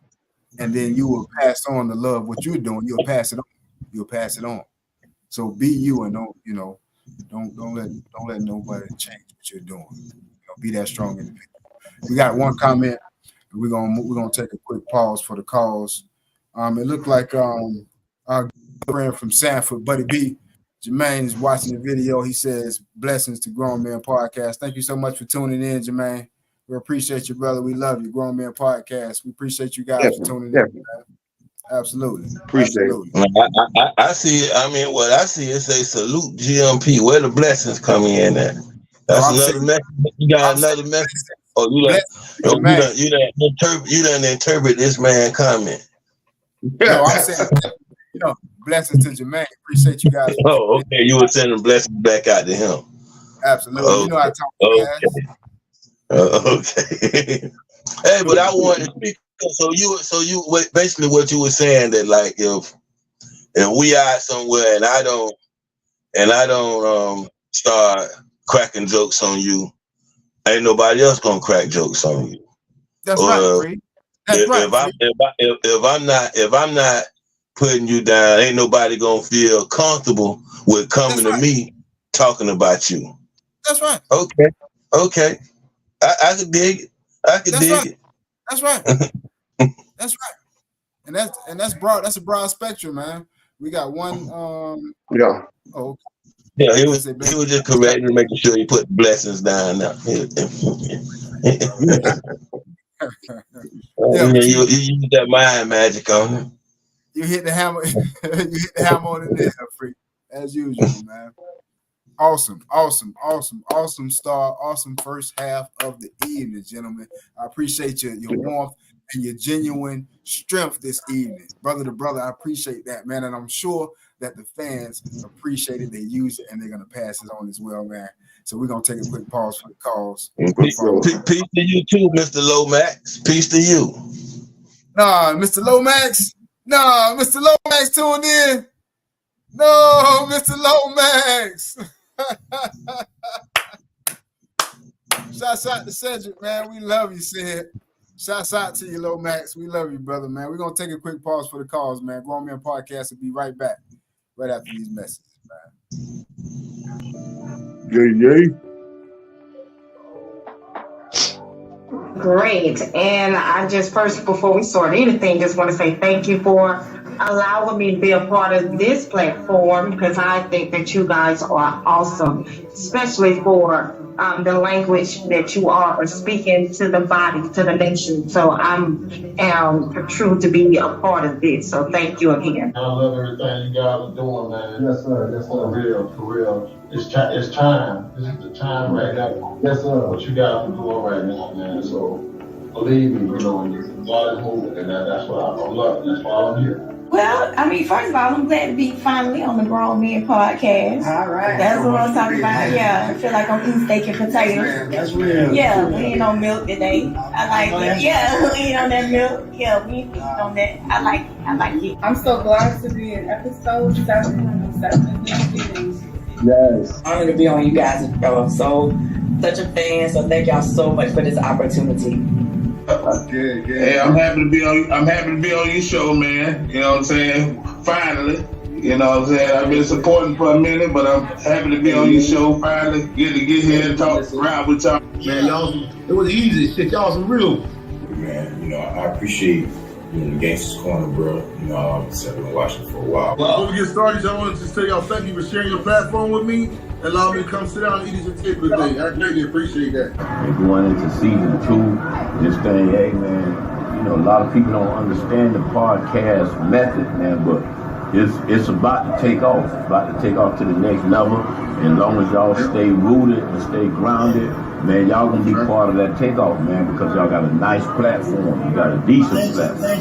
And then you will pass on the love, what you're doing, you'll pass it on. You'll pass it on. So be you and don't let nobody change what you're doing. You know, be that strong individual. We got one comment. We're gonna take a quick pause for the calls. It looked like our friend from Sanford, Buddy B, Jermaine, is watching the video. He says, "Blessings to Grown Men Podcast." Thank you so much for tuning in, Jermaine. We appreciate you, brother. We love you, Grown Men Podcast. We appreciate you guys for tuning in. Man. Absolutely. Appreciate it. I see it. I mean, what I see is say salute GMP. Where the blessings come in at? That's another message. You got another message. Oh, you done interpret this man comment. No, I'm saying, you know, blessings to Jermaine. Appreciate you guys. Oh, okay. You were sending blessings back out to him. Absolutely. Okay. You know I talk okay. Hey, but I want to speak. So you basically what you were saying that like if we are somewhere and I don't start cracking jokes on you, ain't nobody else gonna crack jokes on you. That's right. That's right. If I'm not putting you down, ain't nobody gonna feel comfortable with coming to me talking about you. That's right. Okay. I could dig it. It. That's right. That's right. And that's broad. That's a broad spectrum, man. We got one. Yeah. Oh. Yeah, he was just correcting, making sure he put blessings down now. You use that mind magic on him. You hit the hammer. You hit the hammer on the head, freak, as usual, man. Awesome start. Awesome first half of the evening, gentlemen. I appreciate your warmth and your genuine strength this evening. Brother to brother, I appreciate that, man. And I'm sure that the fans appreciate it. They use it and they're going to pass it on as well, man. So we're going to take a quick pause for the calls. Peace to you too, Mr. Lomax. Peace to you. Nah, Mr. Lomax. Nah, Mr. Lomax tuned in. No, Mr. Lomax. Shouts out to Cedric, man. We love you, Sid. Shouts out to you, Lomax. We love you, brother, man. We're going to take a quick pause for the calls, man. Grown Man Podcast will be right back right after these messages, man. Yay. Great. And I just first, before we start anything, just want to say thank you for allowing me to be a part of this platform, because I think that you guys are awesome, especially for the language that you are speaking to the body, to the nation. So I'm true to be a part of this. So thank you again. I love everything you guys are doing, man. Yes, sir. Yes, sir. For real. It's time. This is the time right now. Yes, sir. What you guys are doing right now, man. So believe me, God is moving, and that's what I love. That's why I'm here. Well, I mean, first of all, I'm glad to be finally on the Grown Men Podcast. All right. That's what I'm talking about. Yeah, I feel like I'm eating steak and potatoes. That's real. Yeah, we ain't on milk today. I like it. Yeah, we ain't on that milk. Yeah, we ain't on that. I like it. I'm so glad to be in episode 7. Yes. Honored to be on you guys' show. So, such a fan. So, thank y'all so much for this opportunity. Good. Hey, I'm happy to be on your show, man. You know what I'm saying? Finally. You know what I'm saying? I've been supporting for a minute, but I'm happy to be on your show. Finally get here and talk around with y'all. Man, y'all, it was easy. Shit, y'all some real. Man, I appreciate the Gangsta's Corner, bro. I've been watching for a while. Well, before we get started, I wanted to tell y'all thank you for sharing your platform with me and allow me to come sit down and eat this table today. I greatly appreciate that. And going into season 2, this thing, hey man, a lot of people don't understand the podcast method, man, but it's about to take off. It's about to take off to the next level. And as long as y'all stay rooted and stay grounded, man, y'all gonna be part of that takeoff, man, because y'all got a nice platform. You got a decent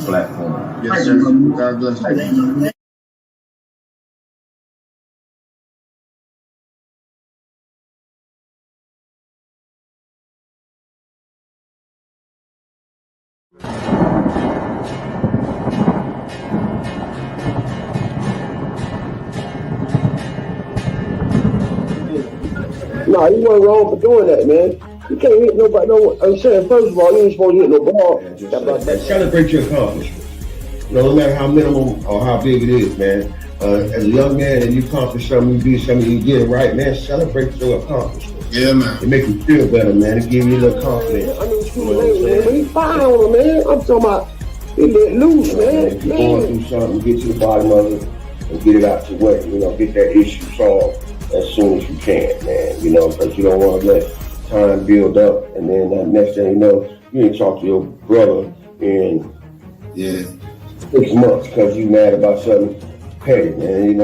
platform. Yes, sir. God bless you. Nah, you weren't wrong for doing that, man. You can't hit nobody. No, I'm saying, first of all, you ain't supposed to hit no ball. Celebrate your accomplishments. No matter how minimal or how big it is, man. As a young man, and you accomplish something, you do something, you get it right, man. Celebrate your accomplishments. Yeah, man. It make you feel better, man. It give you a little confidence. I mean, man, when he fired on him, man, I'm talking about he let loose, man. If you're going through something, get to the bottom of it and get it out your way. Get that issue solved as soon as you can, man. Because you don't want to let time build up, and then the next thing you know, you ain't talk to your brother in 6 months because you mad about something petty, man.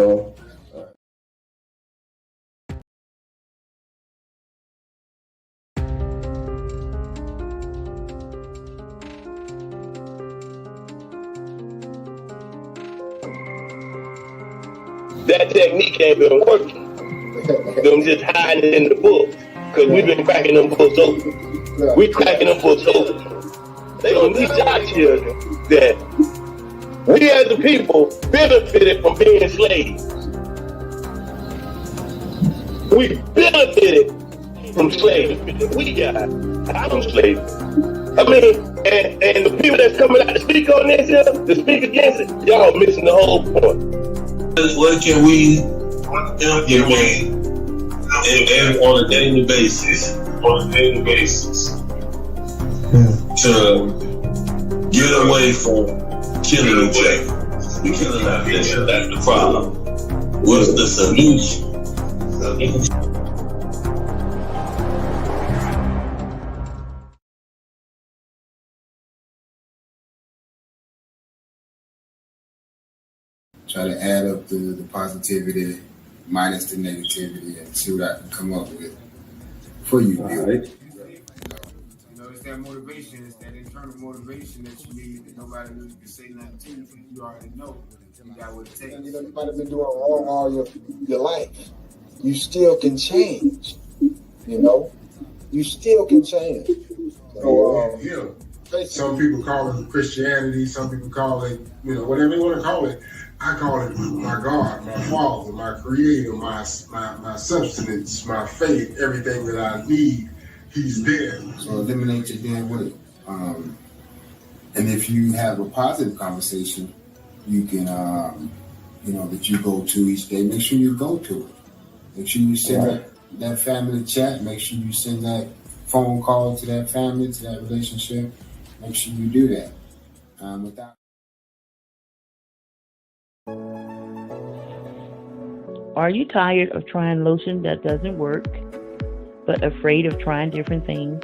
That technique ain't been working. Them just hiding it in the book. Because we've been cracking them books open. We cracking them books open. They gonna teach our children that we as the people benefited from being slaves. We benefited from slavery. We got out of slavery. I mean, and the people that's coming out to speak on this here, to speak against it, y'all missing the whole point. What can we implement on a daily basis? To get away from killing each other. We're killing our nation. That's the problem. What's the solution? Try to add up the positivity, minus the negativity, and see what I can come up with for you, Bill. Right. It's that motivation, it's that internal motivation that you need, that nobody really can say nothing to you, because you already know you got what it takes. You might have been doing wrong all your life. You still can change. You still can change. So, some people call it Christianity, some people call it, whatever they want to call it. I call it my God, my Father, my Creator, my substance, my faith, everything that I need. He's there. So eliminate your dead weight. And if you have a positive conversation, you can, that you go to each day, make sure you go to it. Make sure you send that family chat. Make sure you send that phone call to that family, to that relationship. Make sure you do that. Are you tired of trying lotion that doesn't work, but afraid of trying different things?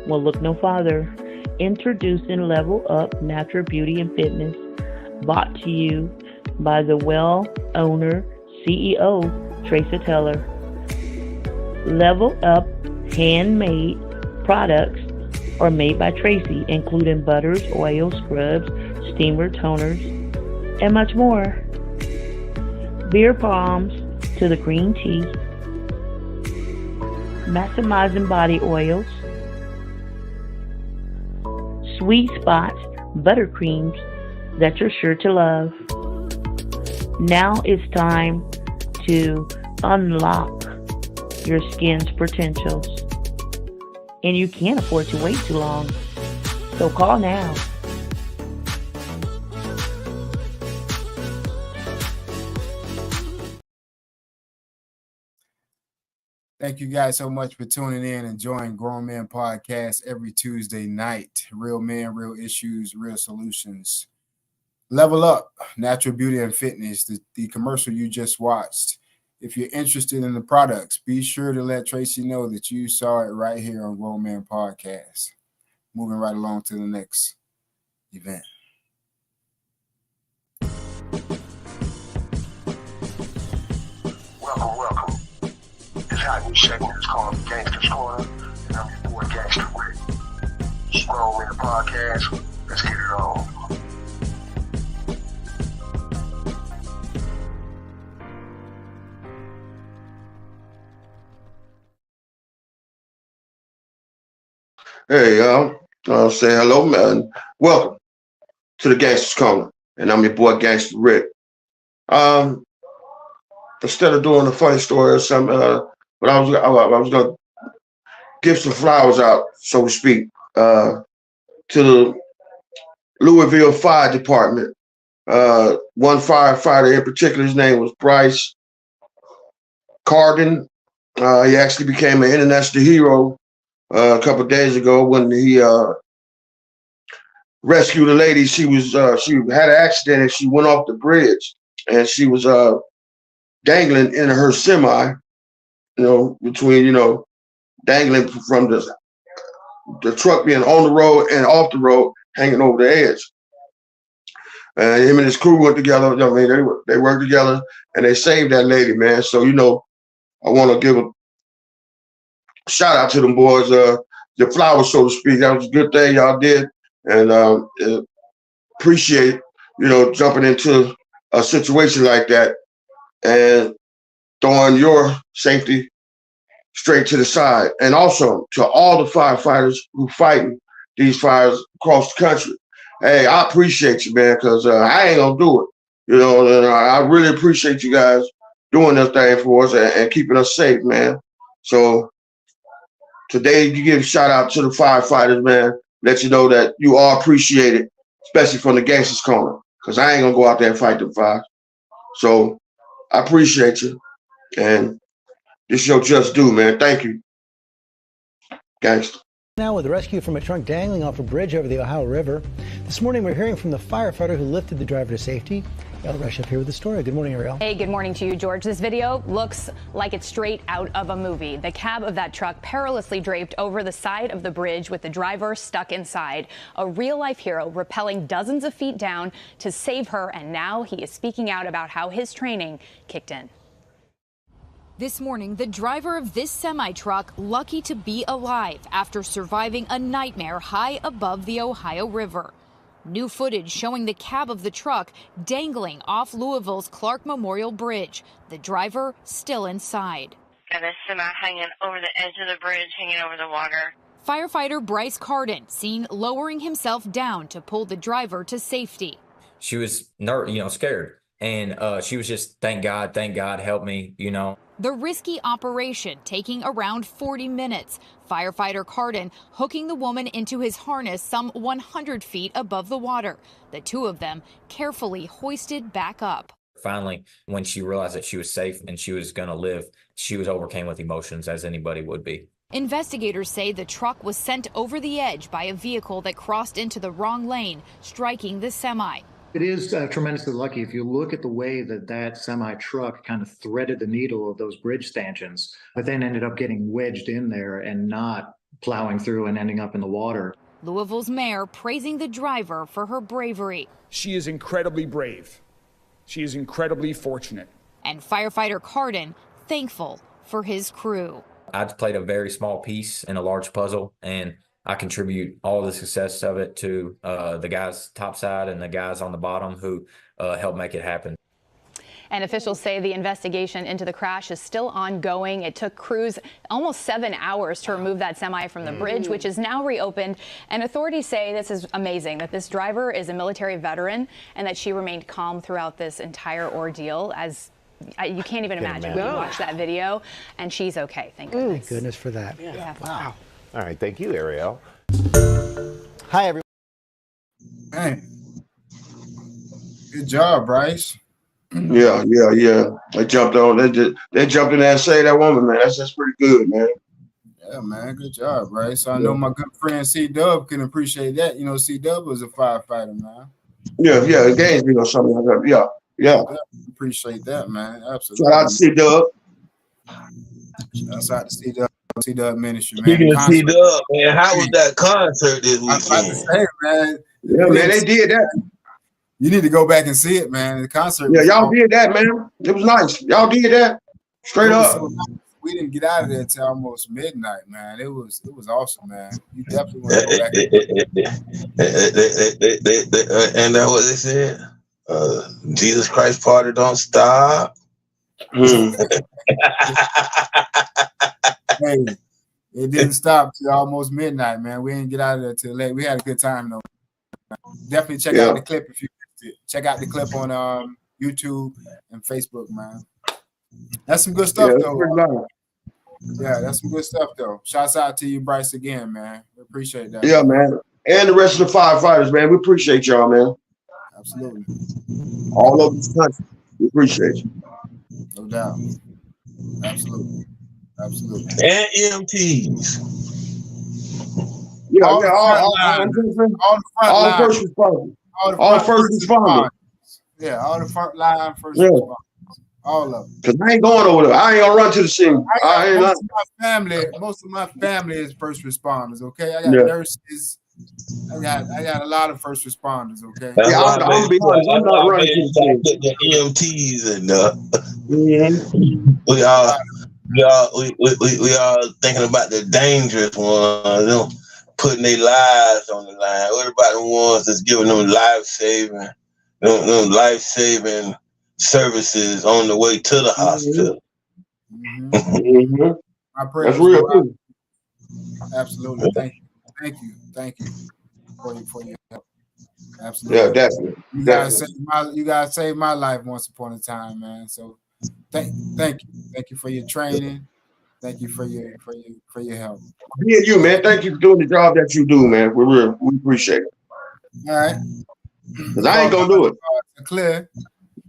Well, look no farther. Introducing Level Up Natural Beauty and Fitness, brought to you by the Well owner, CEO, Tracy Teller. Level Up handmade products are made by Tracy, including butters, oils, scrubs, steamer, toners, and much more. Beer palms to the green tea, maximizing body oils, sweet spots, buttercreams that you're sure to love. Now it's time to unlock your skin's potentials. And you can't afford to wait too long. So call now. Thank you guys so much for tuning in and joining Grown Men Podcast every Tuesday night. Real men, real issues, real solutions. Level Up, Natural Beauty and Fitness, the commercial you just watched. If you're interested in the products, be sure to let Tracy know that you saw it right here on Grown Men Podcast. Moving right along to the next event. Welcome. This hot new segment is called Gangster's Corner, and I'm your boy Gangster Rick. It's Grown Men Podcast. Let's get it on. Hey, y'all. Say hello, man. Welcome to the Gangster's Corner, and I'm your boy Gangster Rick. Instead of doing a funny story or something, but I was gonna give some flowers out, so to speak, to the Louisville Fire Department. One firefighter in particular, his name was Bryce Carden. He actually became an international hero a couple of days ago when he rescued a lady. She had an accident and she went off the bridge, and she was dangling in her semi, between, dangling from the truck being on the road and off the road, hanging over the edge. And him and his crew went together. They worked together and they saved that lady, man. So, I want to give a shout out to them boys, the flowers, so to speak. That was a good thing y'all did. And appreciate, jumping into a situation like that and throwing your safety straight to the side. And also to all the firefighters who fighting these fires across the country. Hey, I appreciate you, man, because I ain't gonna do it. And I really appreciate you guys doing this thing for us and keeping us safe, man. So today you give a shout out to the firefighters, man. Let you know that you are appreciated, especially from the Gangster's Corner, because I ain't gonna go out there and fight the fires. So I appreciate you, and this is your just due, man. Thank you, Gangster. Now with rescue from a truck dangling off a bridge over the Ohio River. This morning we're hearing from the firefighter who lifted the driver to safety. Ariel Rush up here with the story. Good morning, Ariel. Hey, good morning to you, George. This video looks like it's straight out of a movie. The cab of that truck perilously draped over the side of the bridge with the driver stuck inside. A real-life hero rappelling dozens of feet down to save her, and now he is speaking out about how his training kicked in. This morning, the driver of this semi-truck lucky to be alive after surviving a nightmare high above the Ohio River. New footage showing the cab of the truck dangling off Louisville's Clark Memorial Bridge. The driver still inside. Got a semi hanging over the edge of the bridge, hanging over the water. Firefighter Bryce Carden seen lowering himself down to pull the driver to safety. She was scared. And she was just, thank God, help me, The risky operation taking around 40 minutes. Firefighter Carden hooking the woman into his harness some 100 feet above the water. The two of them carefully hoisted back up. Finally, when she realized that she was safe and she was going to live, she was overcome with emotions, as anybody would be. Investigators say the truck was sent over the edge by a vehicle that crossed into the wrong lane, striking the semi. It is tremendously lucky. If you look at the way that semi-truck kind of threaded the needle of those bridge stanchions, but then ended up getting wedged in there and not plowing through and ending up in the water. Louisville's mayor praising the driver for her bravery. She is incredibly brave. She is incredibly fortunate. And firefighter Carden thankful for his crew. I played a very small piece in a large puzzle, and I contribute all the success of it to the guys topside and the guys on the bottom who helped make it happen. And officials say the investigation into the crash is still ongoing. It took crews almost 7 hours to remove that semi from the bridge, which is now reopened. And authorities say this is amazing, that this driver is a military veteran and that she remained calm throughout this entire ordeal. As you can't even imagine when you watch that video. And she's okay, thank goodness. Thank goodness for that. Yeah. Wow. All right, thank you, Ariel. Hi, everyone. Hey, good job, Bryce. Yeah. They jumped on. They jumped in there and saved that woman, man. That's pretty good, man. Yeah, man, good job, Bryce. I know my good friend C-Dub can appreciate that. C-Dub was a firefighter, man. Yeah, Gainesville or something like that. Yeah. Appreciate that, man. Absolutely. Shout out to C-Dub. Shout out to C-Dub. C-Dub Ministry, man. Speaking of C-Dub, man, how was that concert this weekend? Hey, man. Yeah, man, they did that. You need to go back and see it, man. The concert. Yeah, y'all did that, man. It was nice. Y'all did that. Straight up. So nice. We didn't get out of there till almost midnight, man. It was awesome, man. You definitely want to go back. And that's what they said. Jesus Christ party don't stop. Hey, it didn't stop till almost midnight, man. We didn't get out of there till late. We had a good time though. Definitely check out the clip if you missed it. Check out the clip on YouTube and Facebook, man. That's some good stuff though. Yeah, that's some good stuff though. Shouts out to you, Bryce, again, man. We appreciate that. Yeah, man. And the rest of the firefighters, man. We appreciate y'all, man. Absolutely. All over this country. We appreciate you. No doubt. Absolutely. Absolutely. And EMTs. Yeah, all first responders. All first responders. Yeah, all the front line first responders. All of them. Because I ain't going over there. I ain't gonna run to the scene. Most of my family is first responders, okay? I got nurses. I got a lot of first responders, okay? Yeah, I'm be honest, I'm not running to the EMTs and we all thinking about the dangerous ones, them putting their lives on the line. What about the ones that's giving them life-saving services on the way to the hospital? My prayers. That's real too. Absolutely. Thank you for your help. Absolutely. Yeah, definitely. You guys saved my life once upon a time, man. So thank you for your training. Thank you for your help. Me and you, man. Thank you for doing the job that you do, man. We appreciate it. All right. Because I ain't gonna do it. Clear.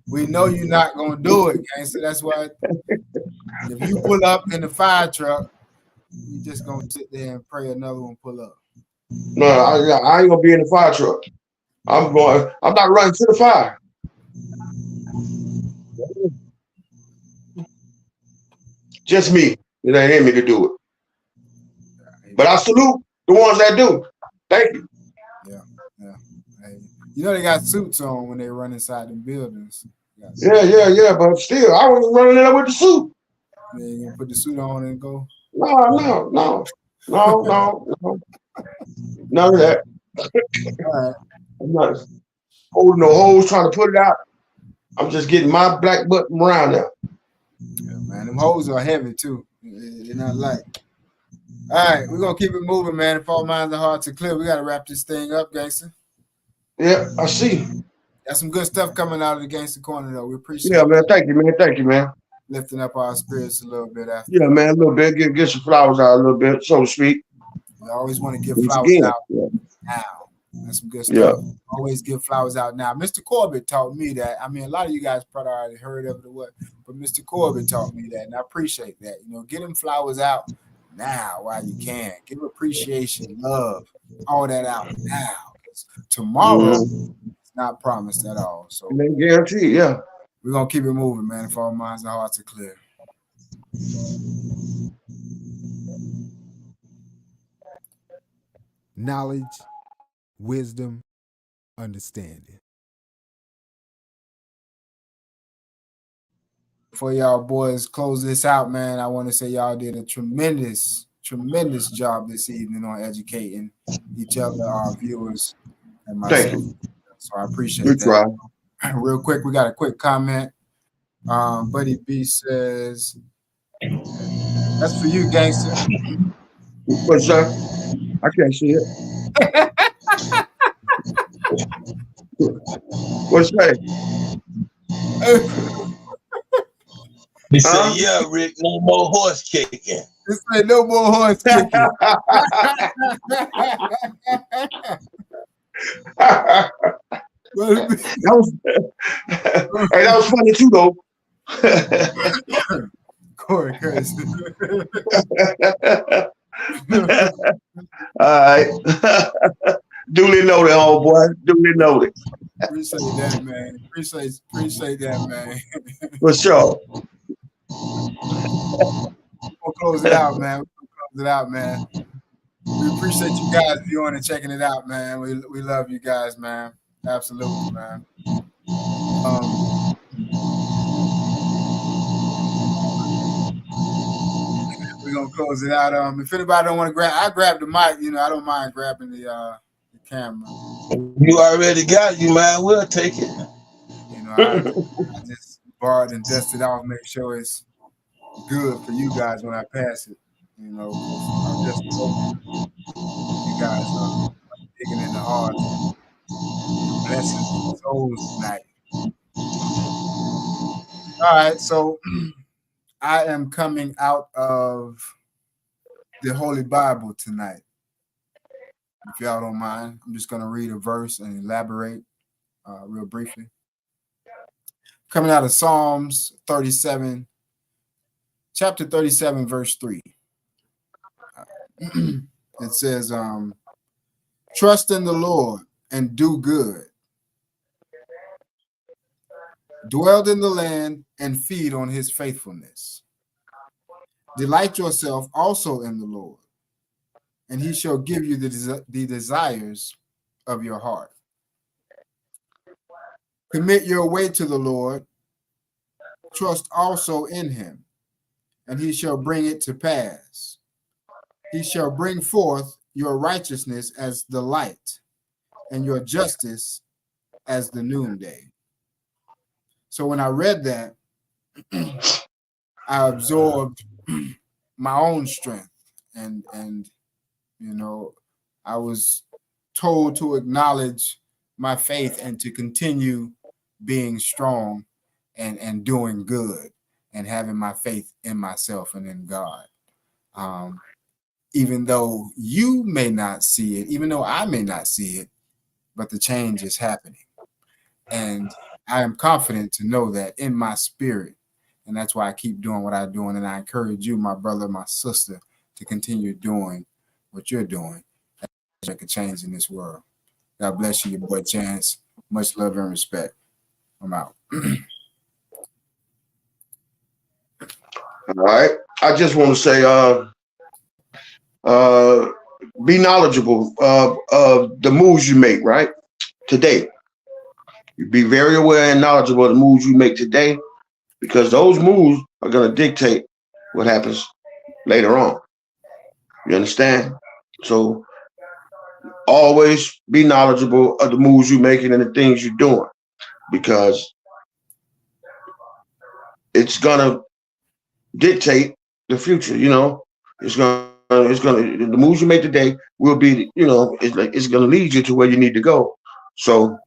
We know you're not gonna do it, gang. So that's why if you pull up in the fire truck You just gonna sit there and pray another one pull up. No, I ain't gonna be in the fire truck. I'm not running to the fire. Just me. It ain't in me to do it. But I salute the ones that do. Thank you. Yeah. Hey, you know they got suits on when they run inside the buildings. Yeah. But still, I wasn't running in there with the suit. Yeah, you gonna put the suit on and go? No. None of that. All right. I'm not holding no holes trying to put it out. I'm just getting my black button around now. Yeah, man. Them hoes are heavy too. They're not light. All right, we're gonna keep it moving, man. If all minds are hearts are clear, we gotta wrap this thing up, gangster. Yeah, I see. Got some good stuff coming out of the Gangster Corner, though. We appreciate it. Man. Thank you, man. Lifting up our spirits a little bit after. Yeah, man, a little bit. Get some flowers out a little bit, so to speak. We always want to give flowers out now. That's some good stuff. Yeah. Always give flowers out now. Mr. Corbett taught me that. I mean, a lot of you guys probably already heard of it or what, but Mr. Corbett taught me that, and I appreciate that. You know, get them flowers out now while you can. Give appreciation, love, all that out now. Tomorrow it's not promised at all. So guarantee, yeah. We're gonna keep it moving, man. If all minds and hearts are clear. Knowledge, wisdom, understanding. Before y'all boys close this out, man, I want to say y'all did a tremendous job this evening on educating each other, our viewers, and myself. So I appreciate that. Real quick, we got a quick comment. Buddy B says, "That's for you, gangster." What's that? I can't see it. What's that? He said, "Yeah, Rick, no more horse kicking." This ain't no more horse kicking. that was funny too, though. Corey Curtis. All right. Duly noted, old boy. Duly noted. Appreciate that, man. Appreciate that, man. For sure. We'll close it out, man. We appreciate you guys viewing and checking it out, man. We love you guys, man. Absolutely, man. We're gonna close it out. If anybody don't want to grab, I grab the mic. You know, I don't mind grabbing the camera. You already got it, you might as well take it. You know, I just borrowed and dusted off, make sure it's good for you guys when I pass it. You know, I'm just you guys are digging in the heart, blessing souls tonight. All right, so I am coming out of the Holy Bible tonight. If y'all don't mind, I'm just going to read a verse and elaborate real briefly. Coming out of Psalms 37, chapter 37, verse 3. It says, trust in the Lord and do good. Dwell in the land and feed on his faithfulness. Delight yourself also in the Lord, and he shall give you the desires of your heart. Commit your way to the Lord. Trust also in him, and he shall bring it to pass. He shall bring forth your righteousness as the light, and your justice as the noonday. So when I read that, I absorbed my own strength, and you know, I was told to acknowledge my faith and to continue being strong and doing good and having my faith in myself and in God. Even though you may not see it, even though I may not see it, but the change is happening. And I am confident to know that in my spirit, and that's why I keep doing what I'm doing. And I encourage you, my brother, my sister, to continue doing what you're doing and make a change in this world. God bless you, your boy Chance. Much love and respect. I'm out. All right. I just want to say, be knowledgeable of the moves you make, right? Today. You be very aware and knowledgeable of the moves you make today, because those moves are going to dictate what happens later on. You understand? So always be knowledgeable of the moves you're making and the things you're doing, because it's going to dictate the future. You know, the moves you make today will be, you know, it's going to lead you to where you need to go. So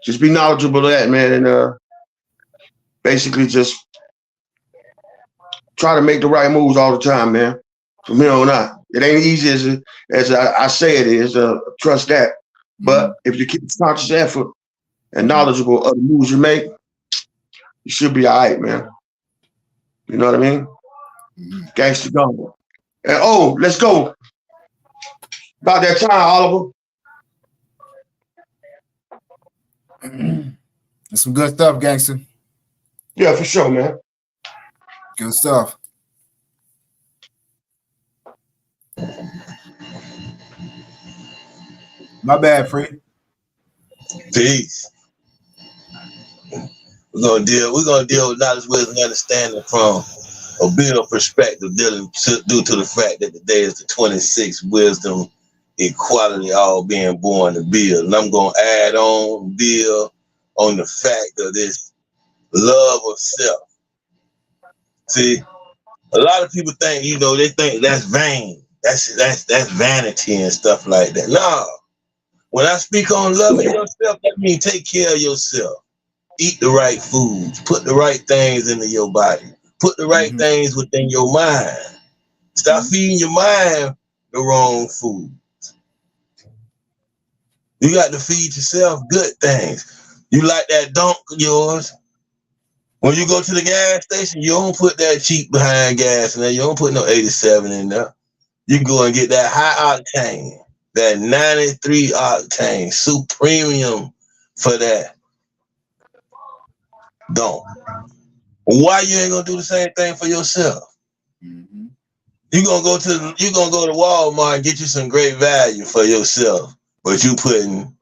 just be knowledgeable of that, man, and basically just try to make the right moves all the time, man. From here on out, it ain't easy as I say it is. Trust that. But if you keep conscious effort and knowledgeable of the moves you make, you should be all right, man. You know what I mean? Gangsta gone. And oh, let's go. About that time, Oliver. That's some good stuff, gangster. Yeah, for sure, man. Good stuff. My bad, Free. Peace. We're gonna deal with knowledge, wisdom, and understanding from a Bill perspective, due to the fact that today is the 26th wisdom, equality, all being born to Bill. And I'm gonna add on Bill on the fact of this love of self. See, a lot of people think, you know, they think that's vain. That's vanity and stuff like that. No. When I speak on loving yourself, that means take care of yourself. Eat the right foods. Put the right things into your body. Put the right things within your mind. Stop feeding your mind the wrong food. You got to feed yourself good things. You like that dunk of yours. When you go to the gas station, you don't put that cheap behind gas in there. You don't put no 87 in there. You go and get that high octane, that 93 octane, supremium for that dunk. Why you ain't gonna do the same thing for yourself? You're gonna go to Walmart and get you some great value for yourself, but you putting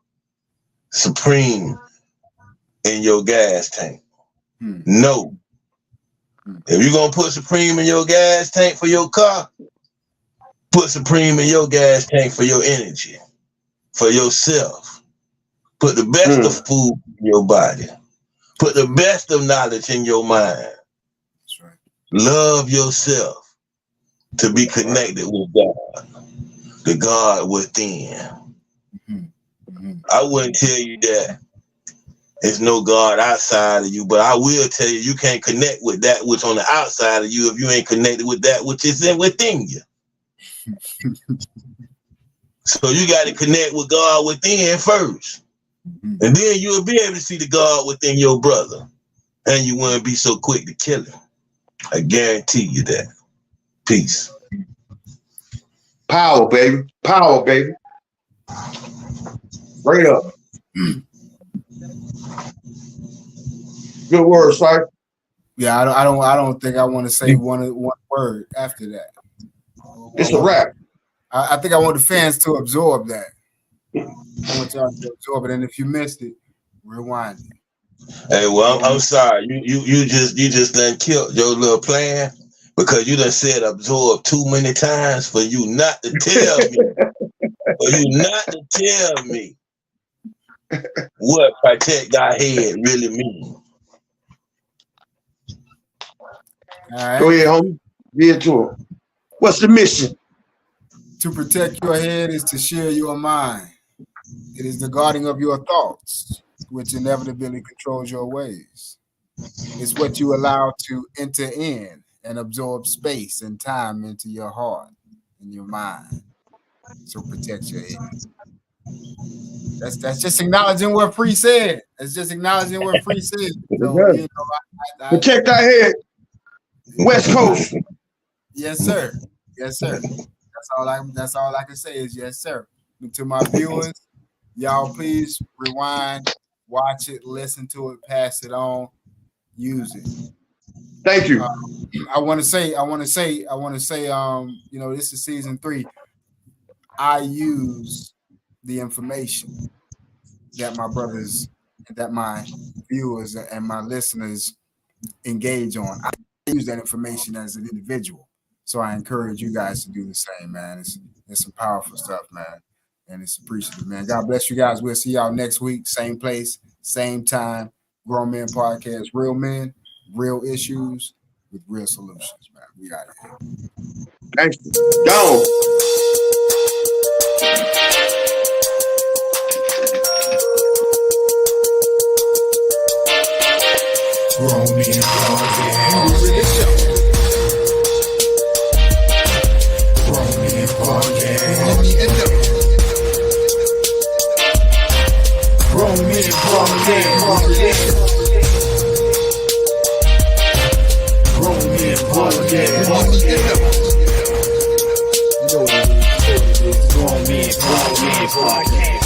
Supreme in your gas tank. No. If you're gonna put Supreme in your gas tank for your car, put Supreme in your gas tank for your energy, for yourself. Put the best of food in your body. Put the best of knowledge in your mind. That's right. Love yourself to be connected with God, the God within. I wouldn't tell you that there's no God outside of you, but I will tell you, you can't connect with that which on the outside of you if you ain't connected with that which is within you. So you got to connect with God within first. And then you'll be able to see the God within your brother. And you wouldn't be so quick to kill him. I guarantee you that. Peace. Power, baby. Power, baby. Straight up. Good word, sir. Yeah, I don't think I want to say one word after that. It's a wrap. I think I want the fans to absorb that. I want y'all to absorb it, and if you missed it, rewind it. Hey, well, I'm sorry. You just done killed your little plan because you done said absorb too many times for you not to tell me. What protect thy head really means. All right. Go ahead, homie. Get to him. What's the mission? To protect your head is to share your mind. It is the guarding of your thoughts, which inevitably controls your ways. It's what you allow to enter in and absorb space and time into your heart and your mind. So protect your head. That's just acknowledging what Free said. It's just acknowledging what Free said. So, you know, protect our head. West Coast. Yes, sir. Yes, sir. That's all I can say is yes, sir. And to my viewers, y'all please rewind, watch it, listen to it, pass it on, use it. Thank you. I want to say, you know, this is season 3. I use the information that my brothers, that my viewers and my listeners engage on. I use that information as an individual. So I encourage you guys to do the same, man. It's some powerful stuff, man. And it's appreciative, man. God bless you guys. We'll see y'all next week. Same place, same time. Grown Men Podcast. Real men, real issues with real solutions, man. We got it. Thanks. Go. Grown Men Podcast. Grown Men Podcast. Grown Men Podcast. Grown Men Podcast. Grown Men Podcast.